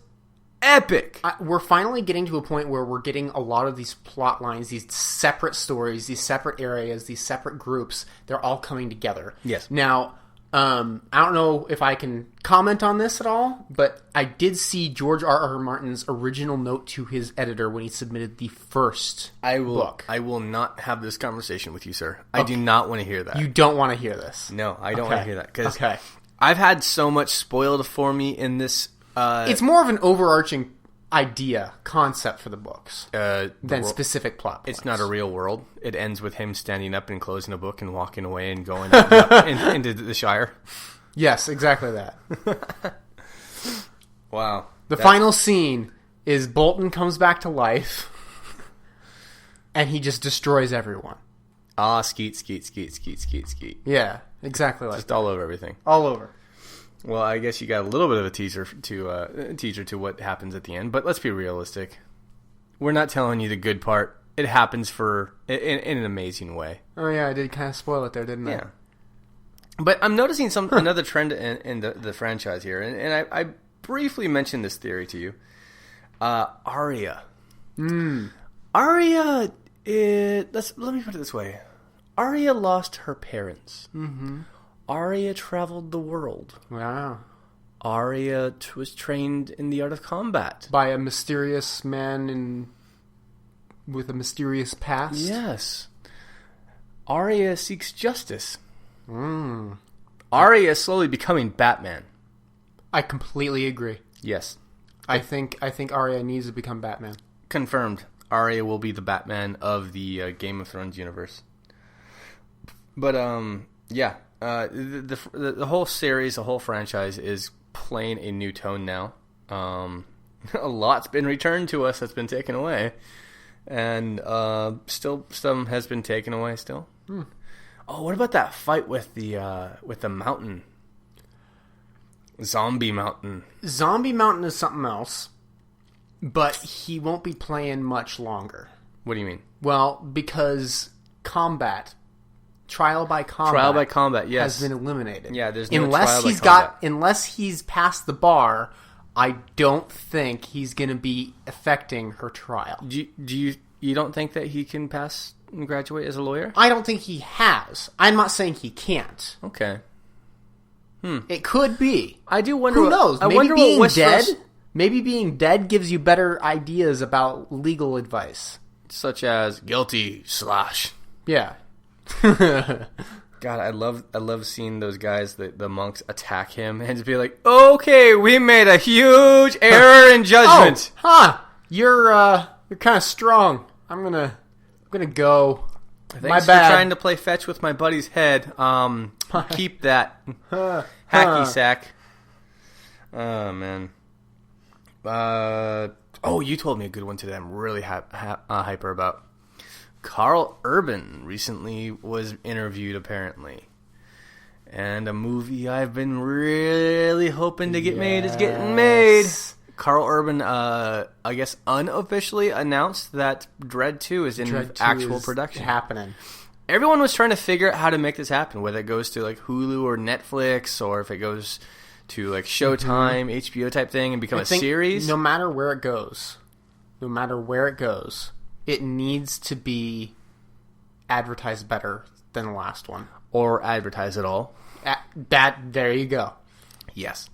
epic. We're finally getting to a point where we're getting a lot of these plot lines, these separate stories, these separate areas, these separate groups. They're all coming together. Yes. Now, I don't know if I can comment on this at all, but I did see George R.R. Martin's original note to his editor when he submitted the first book. I will not have this conversation with you, sir. Okay. I do not want to hear that. You don't want to hear this? No, I don't want to hear that. Because I've had so much spoiled for me in this. It's more of an overarching concept for the books than specific plot points. It's not a real world. It ends with him standing up and closing a book and walking away and going up into the Shire. Yes, exactly that. Wow. The final scene is Bolton comes back to life and he just destroys everyone. Skeet, skeet, skeet, skeet, skeet, skeet. Yeah, exactly like just all over everything. All over. Well, I guess you got a little bit of a teaser to what happens at the end, but let's be realistic. We're not telling you the good part. It happens in an amazing way. Oh yeah, I did kind of spoil it there, didn't I? Yeah. But I'm noticing another trend in the franchise here, and I briefly mentioned this theory to you. Arya. Arya. Let me put it this way. Arya lost her parents. Mm-hmm. Arya traveled the world. Wow. Arya was trained in the art of combat. By a mysterious man with a mysterious past? Yes. Arya seeks justice. Mm. Arya is slowly becoming Batman. I completely agree. Yes. I think Arya needs to become Batman. Confirmed. Arya will be the Batman of the Game of Thrones universe. But, yeah. The whole series, the whole franchise is playing a new tone now. A lot's been returned to us that's been taken away. And still some has been taken away still. Oh, what about that fight with the mountain? Zombie Mountain. Zombie Mountain is something else, but he won't be playing much longer. What do you mean? Well, because trial by combat, yes, has been eliminated. Yeah, there's no trial by combat. Unless he's passed the bar, I don't think he's going to be affecting her trial. You don't think that he can pass and graduate as a lawyer? I don't think he has. I'm not saying he can't. Okay. It could be. I do wonder. Who knows? Maybe Maybe being dead gives you better ideas about legal advice, such as guilty / Yeah. God, I love seeing those guys, the monks, attack him and just be like, "Okay, we made a huge error in judgment." You're kind of strong. I'm gonna go. Thanks My for bad. trying to play fetch with my buddy's head. Keep that hacky sack. Oh man. You told me a good one today. I'm really hyper about. Carl Urban recently was interviewed, apparently. And a movie I've been really hoping to get made is getting made. Carl Urban, I guess, unofficially announced that Dredd 2 is in actual production. Happening. Everyone was trying to figure out how to make this happen, whether it goes to like Hulu or Netflix, or if it goes to like Showtime, HBO type thing, and become a series. No matter where it goes, it needs to be advertised better than the last one. Or advertise at all. There you go. Yes.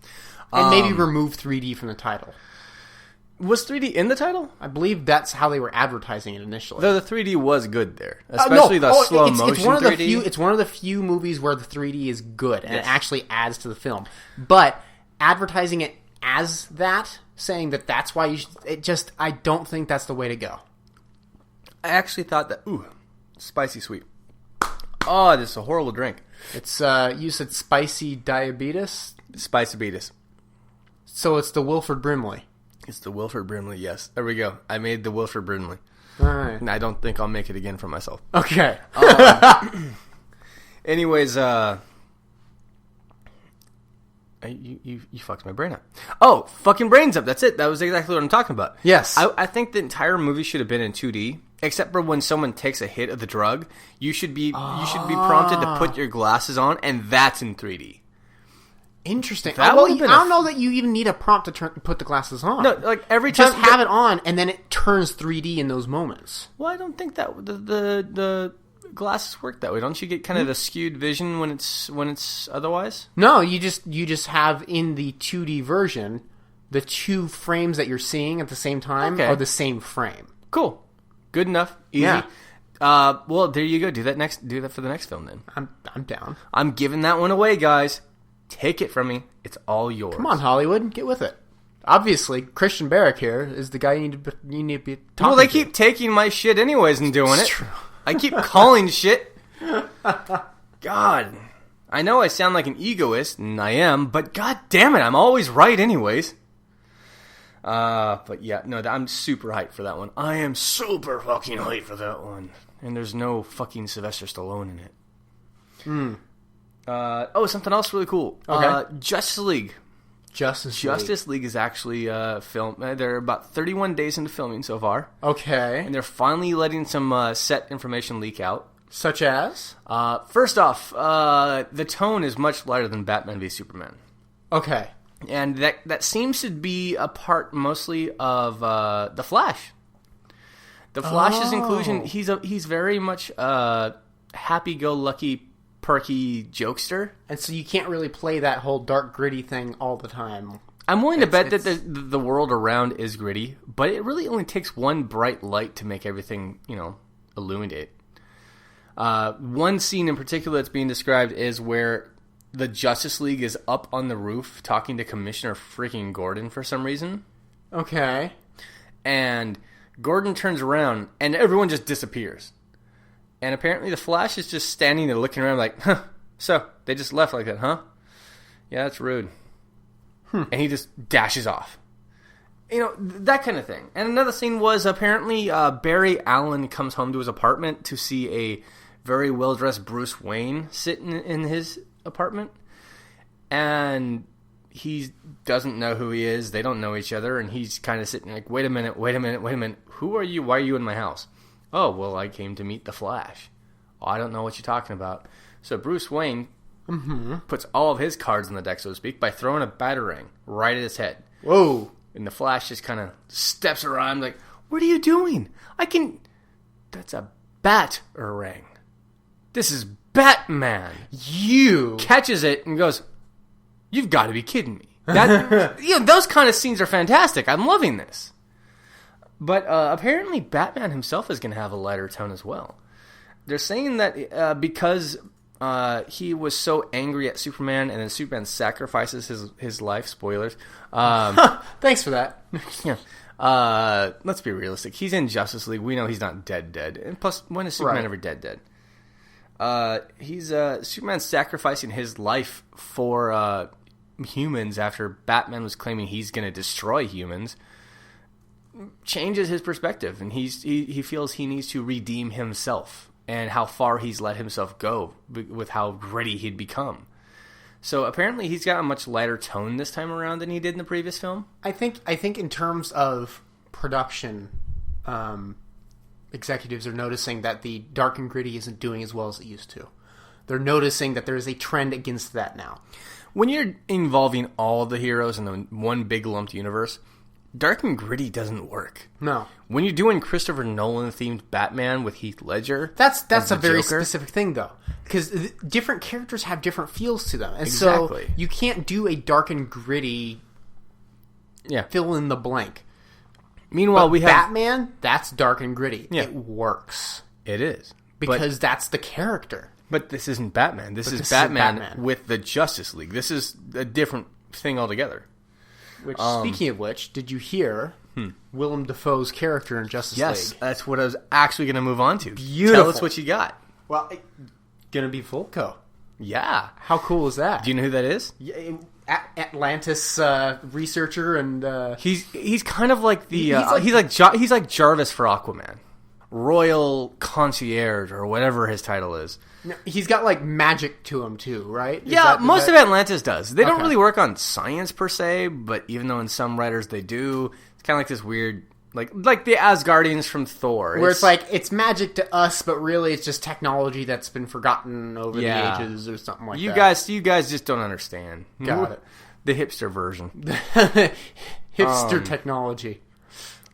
And maybe remove 3D from the title. Was 3D in the title? I believe that's how they were advertising it initially. Though the 3D was good there. Especially the slow motion 3D. It's one of the few movies where the 3D is good and it actually adds to the film. But advertising it as that, saying that that's why you should... I don't think that's the way to go. I actually thought that... Ooh, spicy sweet. Oh, this is a horrible drink. It's, you said spicy diabetes? Spicy-beatus. So it's the Wilford Brimley. It's the Wilford Brimley, yes. There we go. I made the Wilford Brimley. All right. And I don't think I'll make it again for myself. Okay. Anyways, you fucked my brain up. Oh, fucking brains up. That's it. That was exactly what I'm talking about. Yes. I think the entire movie should have been in 2D, except for when someone takes a hit of the drug. You should be prompted to put your glasses on, and that's in 3D. Interesting. I don't know that you even need a prompt to put the glasses on. No, like every time... Just have it on, and then it turns 3D in those moments. Well, I don't think that the glasses work that way. Don't you get kind of the skewed vision when it's otherwise? No, you just have in the 2D version, the two frames that you're seeing at the same time are the same frame. Cool. Good enough. Easy. Yeah. Well, there you go. Do that for the next film then. I'm down. I'm giving that one away, guys. Take it from me. It's all yours. Come on, Hollywood. Get with it. Obviously, Christian Barrick here is the guy you need to be talking to. Well, they keep taking my shit anyways and doing it. True. I keep calling shit. God. I know I sound like an egoist, and I am, but god damn it, I'm always right anyways. But yeah, no, I'm super hyped for that one. I am super fucking hyped for that one. And there's no fucking Sylvester Stallone in it. Something else really cool. Okay. Justice League. Justice League is actually filmed. They're about 31 days into filming so far. Okay. And they're finally letting some set information leak out. Such as? First off, the tone is much lighter than Batman v Superman. Okay. And that seems to be a part mostly of the Flash. The Flash's inclusion, he's very much happy-go-lucky, perky jokester. And so you can't really play that whole dark, gritty thing all the time. I'm willing to bet that the world around is gritty, but it really only takes one bright light to make everything, illuminate. One scene in particular that's being described is where the Justice League is up on the roof talking to Commissioner freaking Gordon for some reason. Okay. And Gordon turns around and everyone just disappears. And apparently the Flash is just standing there looking around like, so they just left like that, huh? Yeah, that's rude. And he just dashes off. That kind of thing. And another scene was apparently Barry Allen comes home to his apartment to see a very well-dressed Bruce Wayne sitting in his apartment, and he doesn't know who he is. They don't know each other, and he's kind of sitting like, wait a minute. Who are you? Why are you in my house? Oh, well, I came to meet the Flash. Oh, I don't know what you're talking about. So Bruce Wayne puts all of his cards on the deck, so to speak, by throwing a batarang right at his head. Whoa. And the Flash just kind of steps around like, what are you doing? That's a bat-erang. This is Batman. You catches it and goes, you've got to be kidding me. Those kind of scenes are fantastic. I'm loving this. But apparently Batman himself is going to have a lighter tone as well. They're saying that because he was so angry at Superman, and then Superman sacrifices his life. Spoilers. Thanks for that. Yeah. Let's be realistic. He's in Justice League. We know he's not dead. And plus, when is Superman ever dead? He's Superman sacrificing his life for humans after Batman was claiming he's going to destroy humans. Changes his perspective, and he feels he needs to redeem himself and how far he's let himself go with how gritty he'd become. So apparently he's got a much lighter tone this time around than he did in the previous film. I think in terms of production, executives are noticing that the dark and gritty isn't doing as well as it used to. They're noticing that there is a trend against that now. When you're involving all the heroes in the one big lumped universe, dark and gritty doesn't work. No. When you're doing Christopher Nolan-themed Batman with Heath Ledger... That's a very specific thing, though. Because different characters have different feels to them. And exactly. So you can't do a dark and gritty fill in the blank. Meanwhile, we have... Batman, that's dark and gritty. Yeah. It works. It is. Because that's the character. But this isn't Batman. This is Batman with the Justice League. This is a different thing altogether. Which, speaking of which, did you hear Willem Dafoe's character in Justice League? Yes, that's what I was actually going to move on to. Beautiful. Tell us what you got. Well, gonna be Volko. Yeah. How cool is that? Do you know who that is? Atlantis researcher, and he's kind of like the he's like Jarvis for Aquaman, Royal Concierge or whatever his title is. No, he's got like magic to him too, right? Most of Atlantis does. They don't really work on science per se, but even though in some writers they do, it's kind of like this weird, like the Asgardians from Thor, where it's like it's magic to us, but really it's just technology that's been forgotten over the ages or something like that. You guys just don't understand. Got it. The hipster version, hipster technology.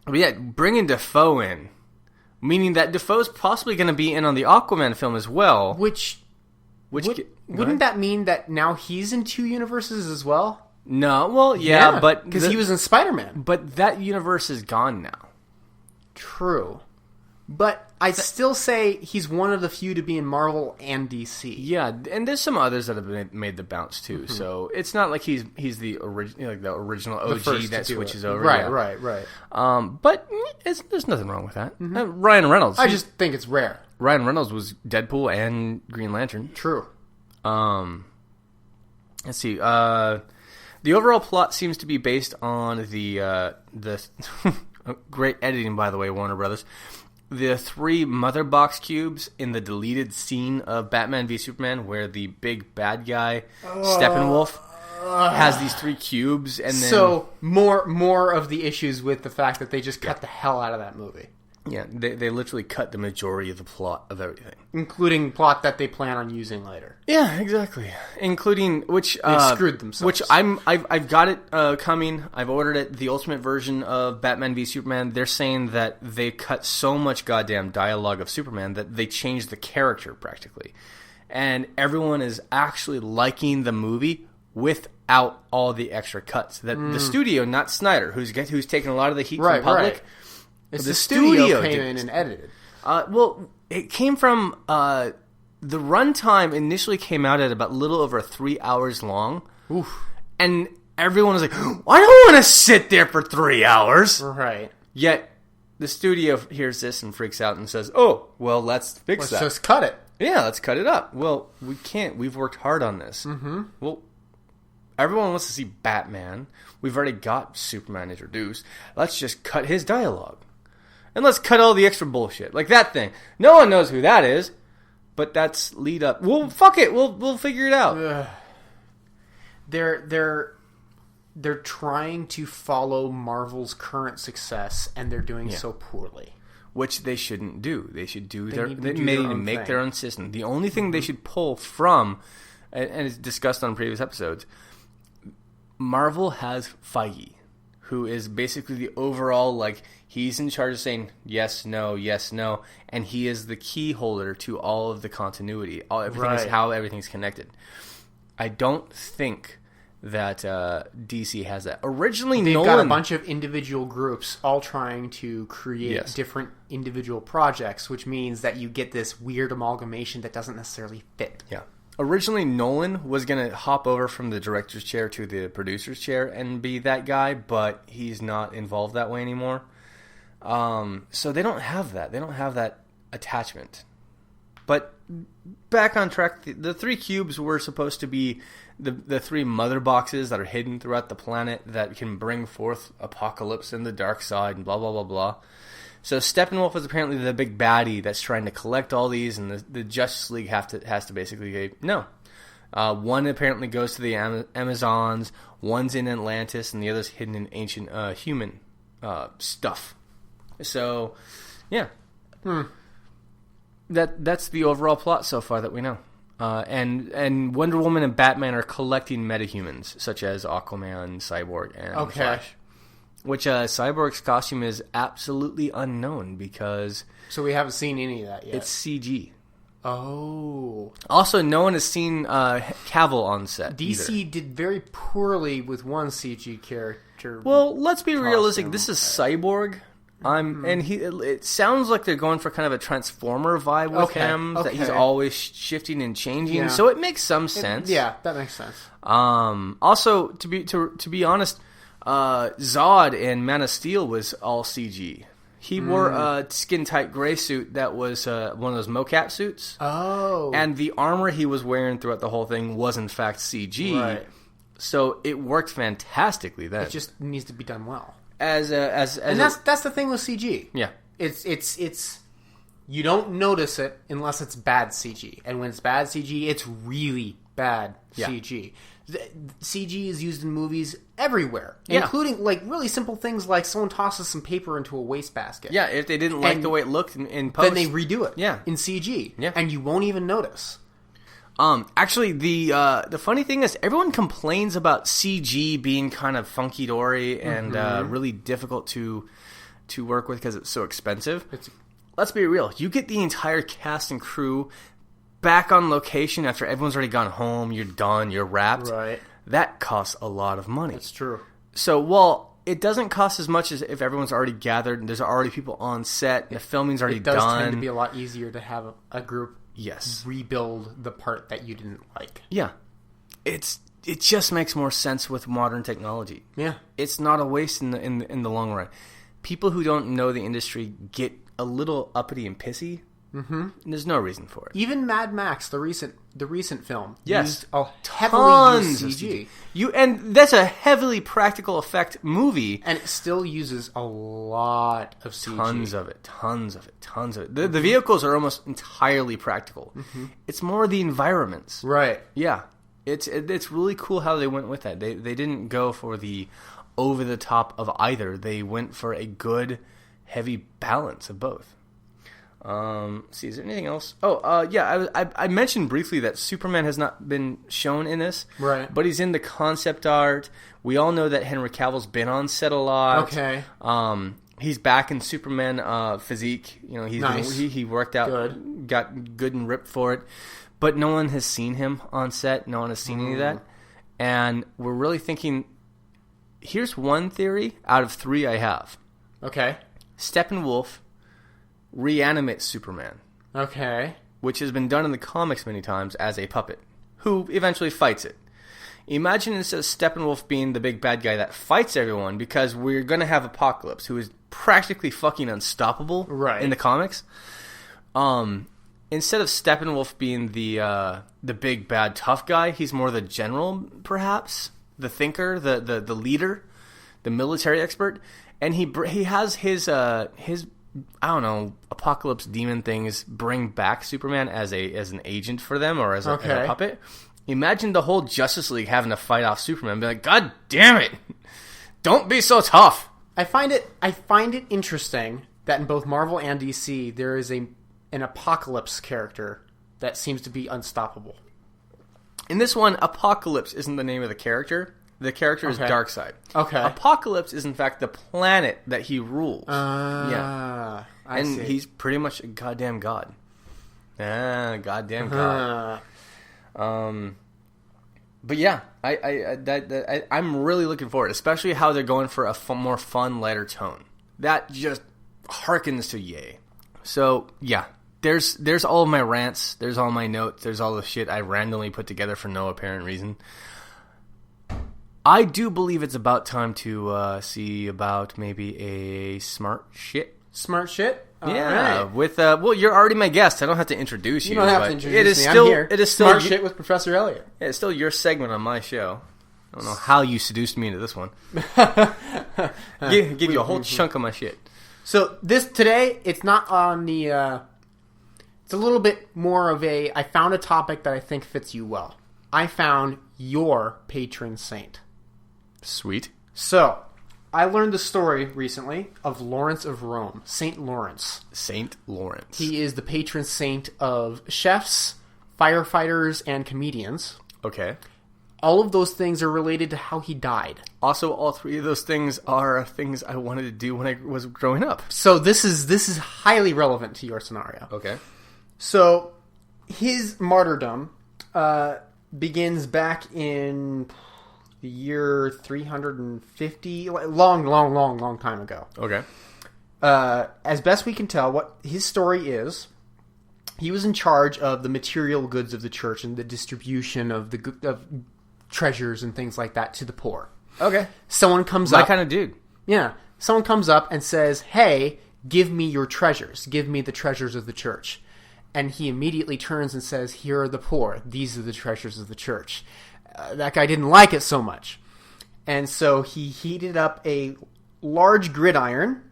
But yeah, bringing Dafoe in. Meaning that Dafoe's possibly going to be in on the Aquaman film as well. Wouldn't that mean that now he's in two universes as well? No, well, yeah. But... Because he was in Spider-Man. But that universe is gone now. True. But I'd still say he's one of the few to be in Marvel and DC. Yeah, and there's some others that have made the bounce too. Mm-hmm. So it's not like he's the original OG that switches over. Right. But there's nothing wrong with that. Mm-hmm. Ryan Reynolds. I just think it's rare. Ryan Reynolds was Deadpool and Green Lantern. True. Let's see. The overall plot seems to be based on the great editing, by the way, Warner Brothers. The 3 mother box cubes in the deleted scene of Batman v Superman, where the big bad guy Steppenwolf has these 3 cubes, and then more of the issues with the fact that they just cut the hell out of that movie. Yeah, they literally cut the majority of the plot of everything, including plot that they plan on using later. Yeah, exactly. Including which they screwed themselves. Which I've got it coming. I've ordered it. The ultimate version of Batman v Superman. They're saying that they cut so much goddamn dialogue of Superman that they changed the character practically, and everyone is actually liking the movie without all the extra cuts. That the studio, not Snyder, who's taking a lot of the heat from the public. Right. It's the studio came in and edited. Well, it came from... the runtime initially came out at about a little over 3 hours long. Oof. And everyone was like, I don't want to sit there for 3 hours. Right. Yet, the studio hears this and freaks out and says, oh, well, let's fix that. Let's just cut it. Yeah, let's cut it up. Well, we can't. We've worked hard on this. Mm-hmm. Well, everyone wants to see Batman. We've already got Superman introduced. Let's just cut his dialogue. And let's cut all the extra bullshit. Like that thing. No one knows who that is. But that's lead up. Well, fuck it. We'll figure it out. They're trying to follow Marvel's current success, and they're doing so poorly. Which they shouldn't do. They should do They need to make their own system. The only thing they should pull from, and it's discussed on previous episodes, Marvel has Feige, who is basically the overall, like, he's in charge of saying yes, no, and he is the key holder to all of the continuity. Everything is how everything's connected. I don't think that DC has that. Originally, they've Nolan got a bunch of individual groups all trying to create different individual projects, which means that you get this weird amalgamation that doesn't necessarily fit. Yeah. Originally, Nolan was going to hop over from the director's chair to the producer's chair and be that guy, but he's not involved that way anymore. So they don't have that. They don't have that attachment. But back on track, the 3 cubes were supposed to be the 3 mother boxes that are hidden throughout the planet that can bring forth Apocalypse and the Dark Side and blah, blah, blah, blah. So Steppenwolf is apparently the big baddie that's trying to collect all these, and the Justice League has to basically say, no. One apparently goes to the Amazons, one's in Atlantis, and the other's hidden in ancient human stuff. So, yeah. That's the overall plot so far that we know. And Wonder Woman and Batman are collecting metahumans, such as Aquaman, Cyborg, and Flash. Which Cyborg's costume is absolutely unknown because... So we haven't seen any of that yet. It's CG. Oh. Also, no one has seen Cavill on set DC did very poorly with one CG character. Well, let's be realistic. This is Cyborg. And it sounds like they're going for kind of a Transformer vibe with him, that he's always shifting and changing. So it makes some sense. Yeah, that makes sense. Also, to be honest, Zod in Man of Steel was all CG. He wore a skin-tight gray suit that was one of those mocap suits. Oh. And the armor he was wearing throughout the whole thing was, in fact, CG. Right. So it worked fantastically then. It just needs to be done well. And that's the thing with CG. Yeah. It's you don't notice it unless it's bad CG. And when it's bad CG, it's really bad CG. CG is used in movies everywhere, including like really simple things like someone tosses some paper into a wastebasket. Yeah, if they didn't like the way it looked in post, then they redo it. In CG. Yeah, and you won't even notice. Actually, the funny thing is, everyone complains about CG being kind of funky dory and really difficult to work with because it's so expensive. Let's be real. You get the entire cast and crew back on location after everyone's already gone home, you're done, you're wrapped. Right. That costs a lot of money. That's true. So, while it doesn't cost as much as if everyone's already gathered and there's already people on set, and the filming's already done. It does tend to be a lot easier to have a group rebuild the part that you didn't like. Yeah. It just makes more sense with modern technology. Yeah. It's not a waste in the long run. People who don't know the industry get a little uppity and pissy. Mm-hmm. There's no reason for it. Even Mad Max, the recent film, used heavily used CG. And that's a heavily practical effect movie, and it still uses a lot of CG. Tons of it. The vehicles are almost entirely practical. Mm-hmm. It's more the environments, right? Yeah, it's really cool how they went with that. They didn't go for the over the top of either. They went for a good heavy balance of both. See, is there anything else? I mentioned briefly that Superman has not been shown in this, right? But he's in the concept art. We all know that Henry Cavill's been on set a lot. Okay. He's back in Superman physique. You know, he worked out, got good and ripped for it. But no one has seen him on set. No one has seen any of that, and we're really thinking. Here's one theory out of 3 I have. Okay. Steppenwolf reanimates Superman. Okay. Which has been done in the comics many times as a puppet, who eventually fights it. Imagine instead of Steppenwolf being the big bad guy that fights everyone, because we're going to have Apocalypse, who is practically fucking unstoppable in the comics. Instead of Steppenwolf being the big bad tough guy, he's more the general, perhaps, the thinker, the leader, the military expert, and he has his I don't know, apocalypse demon things bring back Superman as an agent for them or as a puppet. Imagine the whole Justice League having to fight off Superman and be like, God damn it! Don't be so tough! I find it interesting that in both Marvel and DC, there is an apocalypse character that seems to be unstoppable. In this one, Apocalypse isn't the name of the character. The character is Darkseid. Okay. Apocalypse is, in fact, the planet that he rules. I see. He's pretty much a goddamn god. Goddamn god. But yeah, I'm really looking forward, especially how they're going for a more fun, lighter tone. That just harkens to yay. So, yeah. There's all of my rants, there's all my notes, there's all the shit I randomly put together for no apparent reason. I do believe it's about time to see about maybe a smart shit. Smart shit? Yeah, right. With well, you're already my guest. I don't have to introduce you. You don't have to introduce me. Still, I'm here. It is still Smart Shit with Professor Elliot. Yeah, it's still your segment on my show. I don't know how you seduced me into this one. Give you a whole chunk of my shit. So today, it's not on the... it's a little bit more of I found a topic that I think fits you well. I found your patron saint. Sweet. So, I learned the story recently of Lawrence of Rome, Saint Lawrence. Saint Lawrence. He is the patron saint of chefs, firefighters, and comedians. Okay. All of those things are related to how he died. Also, all three of those things are things I wanted to do when I was growing up. So this is highly relevant to your scenario. Okay. So, his martyrdom begins back in the year 350, long time ago. Okay. As best we can tell, what his story is, he was in charge of the material goods of the church and the distribution of treasures and things like that to the poor. Okay. Someone comes up... My kind of dude. Yeah. Someone comes up and says, hey, give me your treasures. Give me the treasures of the church. And he immediately turns and says, here are the poor. These are the treasures of the church. That guy didn't like it so much. And so he heated up a large gridiron,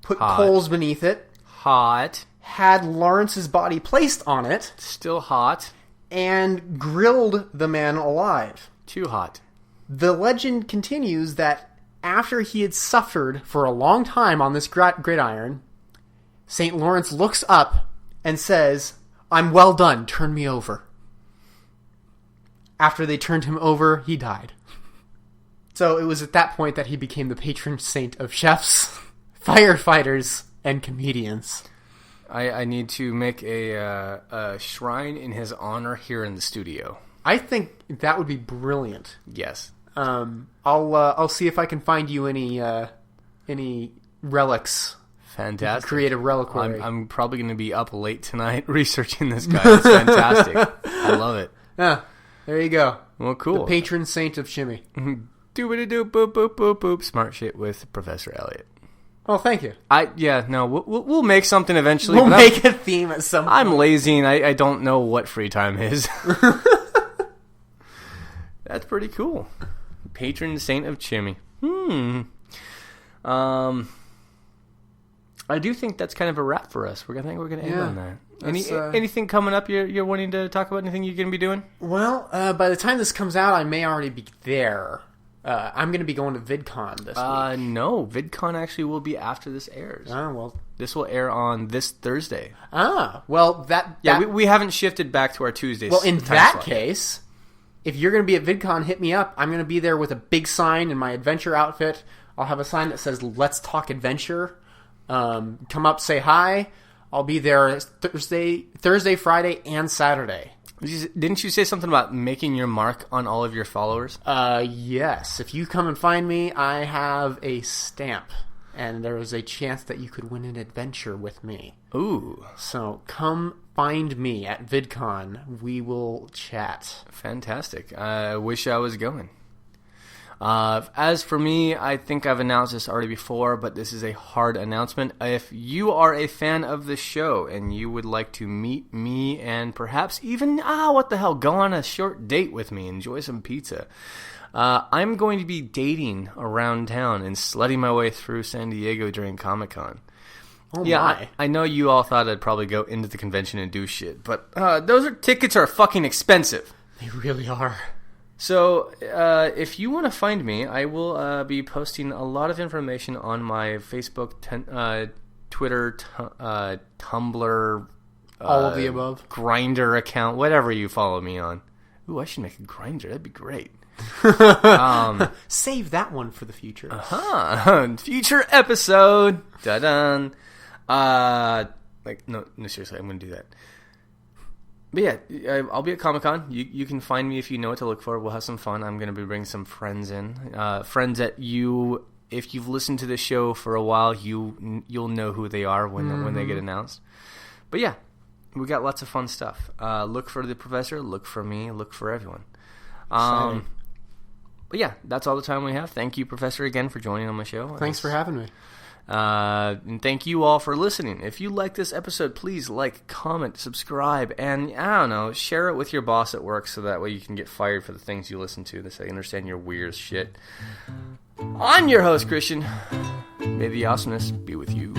put coals beneath it. Hot. Had Lawrence's body placed on it. Still hot. And grilled the man alive. Too hot. The legend continues that after he had suffered for a long time on this gridiron, St. Lawrence looks up and says, I'm well done, turn me over. After they turned him over, he died. So it was at that point that he became the patron saint of chefs, firefighters, and comedians. I need to make a shrine in his honor here in the studio. I think that would be brilliant. Yes. I'll see if I can find you any relics. Fantastic. Create a reliquary. I'm probably going to be up late tonight researching this guy. It's fantastic. I love it. Yeah. There you go. Well, cool. The patron saint of Chimi. Doobity-doop, boop, boop, boop, boop. Smart shit with Professor Elliot. Oh, thank you. We'll make something eventually. We'll make a theme at some point. I'm lazy and I don't know what free time is. That's pretty cool. Patron saint of Chimi. I do think that's kind of a wrap for us. I think we're going to end on that. Anything coming up you're wanting to talk about? Anything you're going to be doing? Well, by the time this comes out, I may already be there. I'm going to be going to VidCon this week. No, VidCon actually will be after this airs. Oh, well. This will air on this Thursday. Well, we haven't shifted back to our Tuesdays. Well, in that case, if you're going to be at VidCon, hit me up. I'm going to be there with a big sign in my adventure outfit. I'll have a sign that says, Let's Talk Adventure. Come up, say hi. I'll be there Thursday, Friday, and Saturday. Didn't you say something about making your mark on all of your followers? Yes. If you come and find me, I have a stamp, and there is a chance that you could win an adventure with me. Ooh. So come find me at VidCon. We will chat. Fantastic. I wish I was going. As for me, I think I've announced this already before, but this is a hard announcement. If you are a fan of the show and you would like to meet me and perhaps even, go on a short date with me, enjoy some pizza, I'm going to be dating around town and sledding my way through San Diego during Comic-Con. Oh Yeah, my. I know you all thought I'd probably go into the convention and do shit, but tickets are fucking expensive. They really are. So, if you want to find me, I will be posting a lot of information on my Facebook, Twitter, Tumblr, all of the above, Grindr account, whatever you follow me on. Ooh, I should make a Grindr. That'd be great. Save that one for the future. Future episode. Da-dun. No, seriously, I'm going to do that. But yeah, I'll be at Comic-Con. You can find me if you know what to look for. We'll have some fun. I'm going to be bringing some friends in. Friends that if you've listened to this show for a while, you'll know who they are when they get announced. But yeah, we got lots of fun stuff. Look for the Professor. Look for me. Look for everyone. But yeah, that's all the time we have. Thank you, Professor, again for joining on my show. Thanks for having me. And thank you all for listening. If you like this episode, please like, comment, subscribe, and I don't know, share it with your boss at work so that way you can get fired for the things you listen to. They understand your weird shit. I'm your host, Christian. May the awesomeness be with you.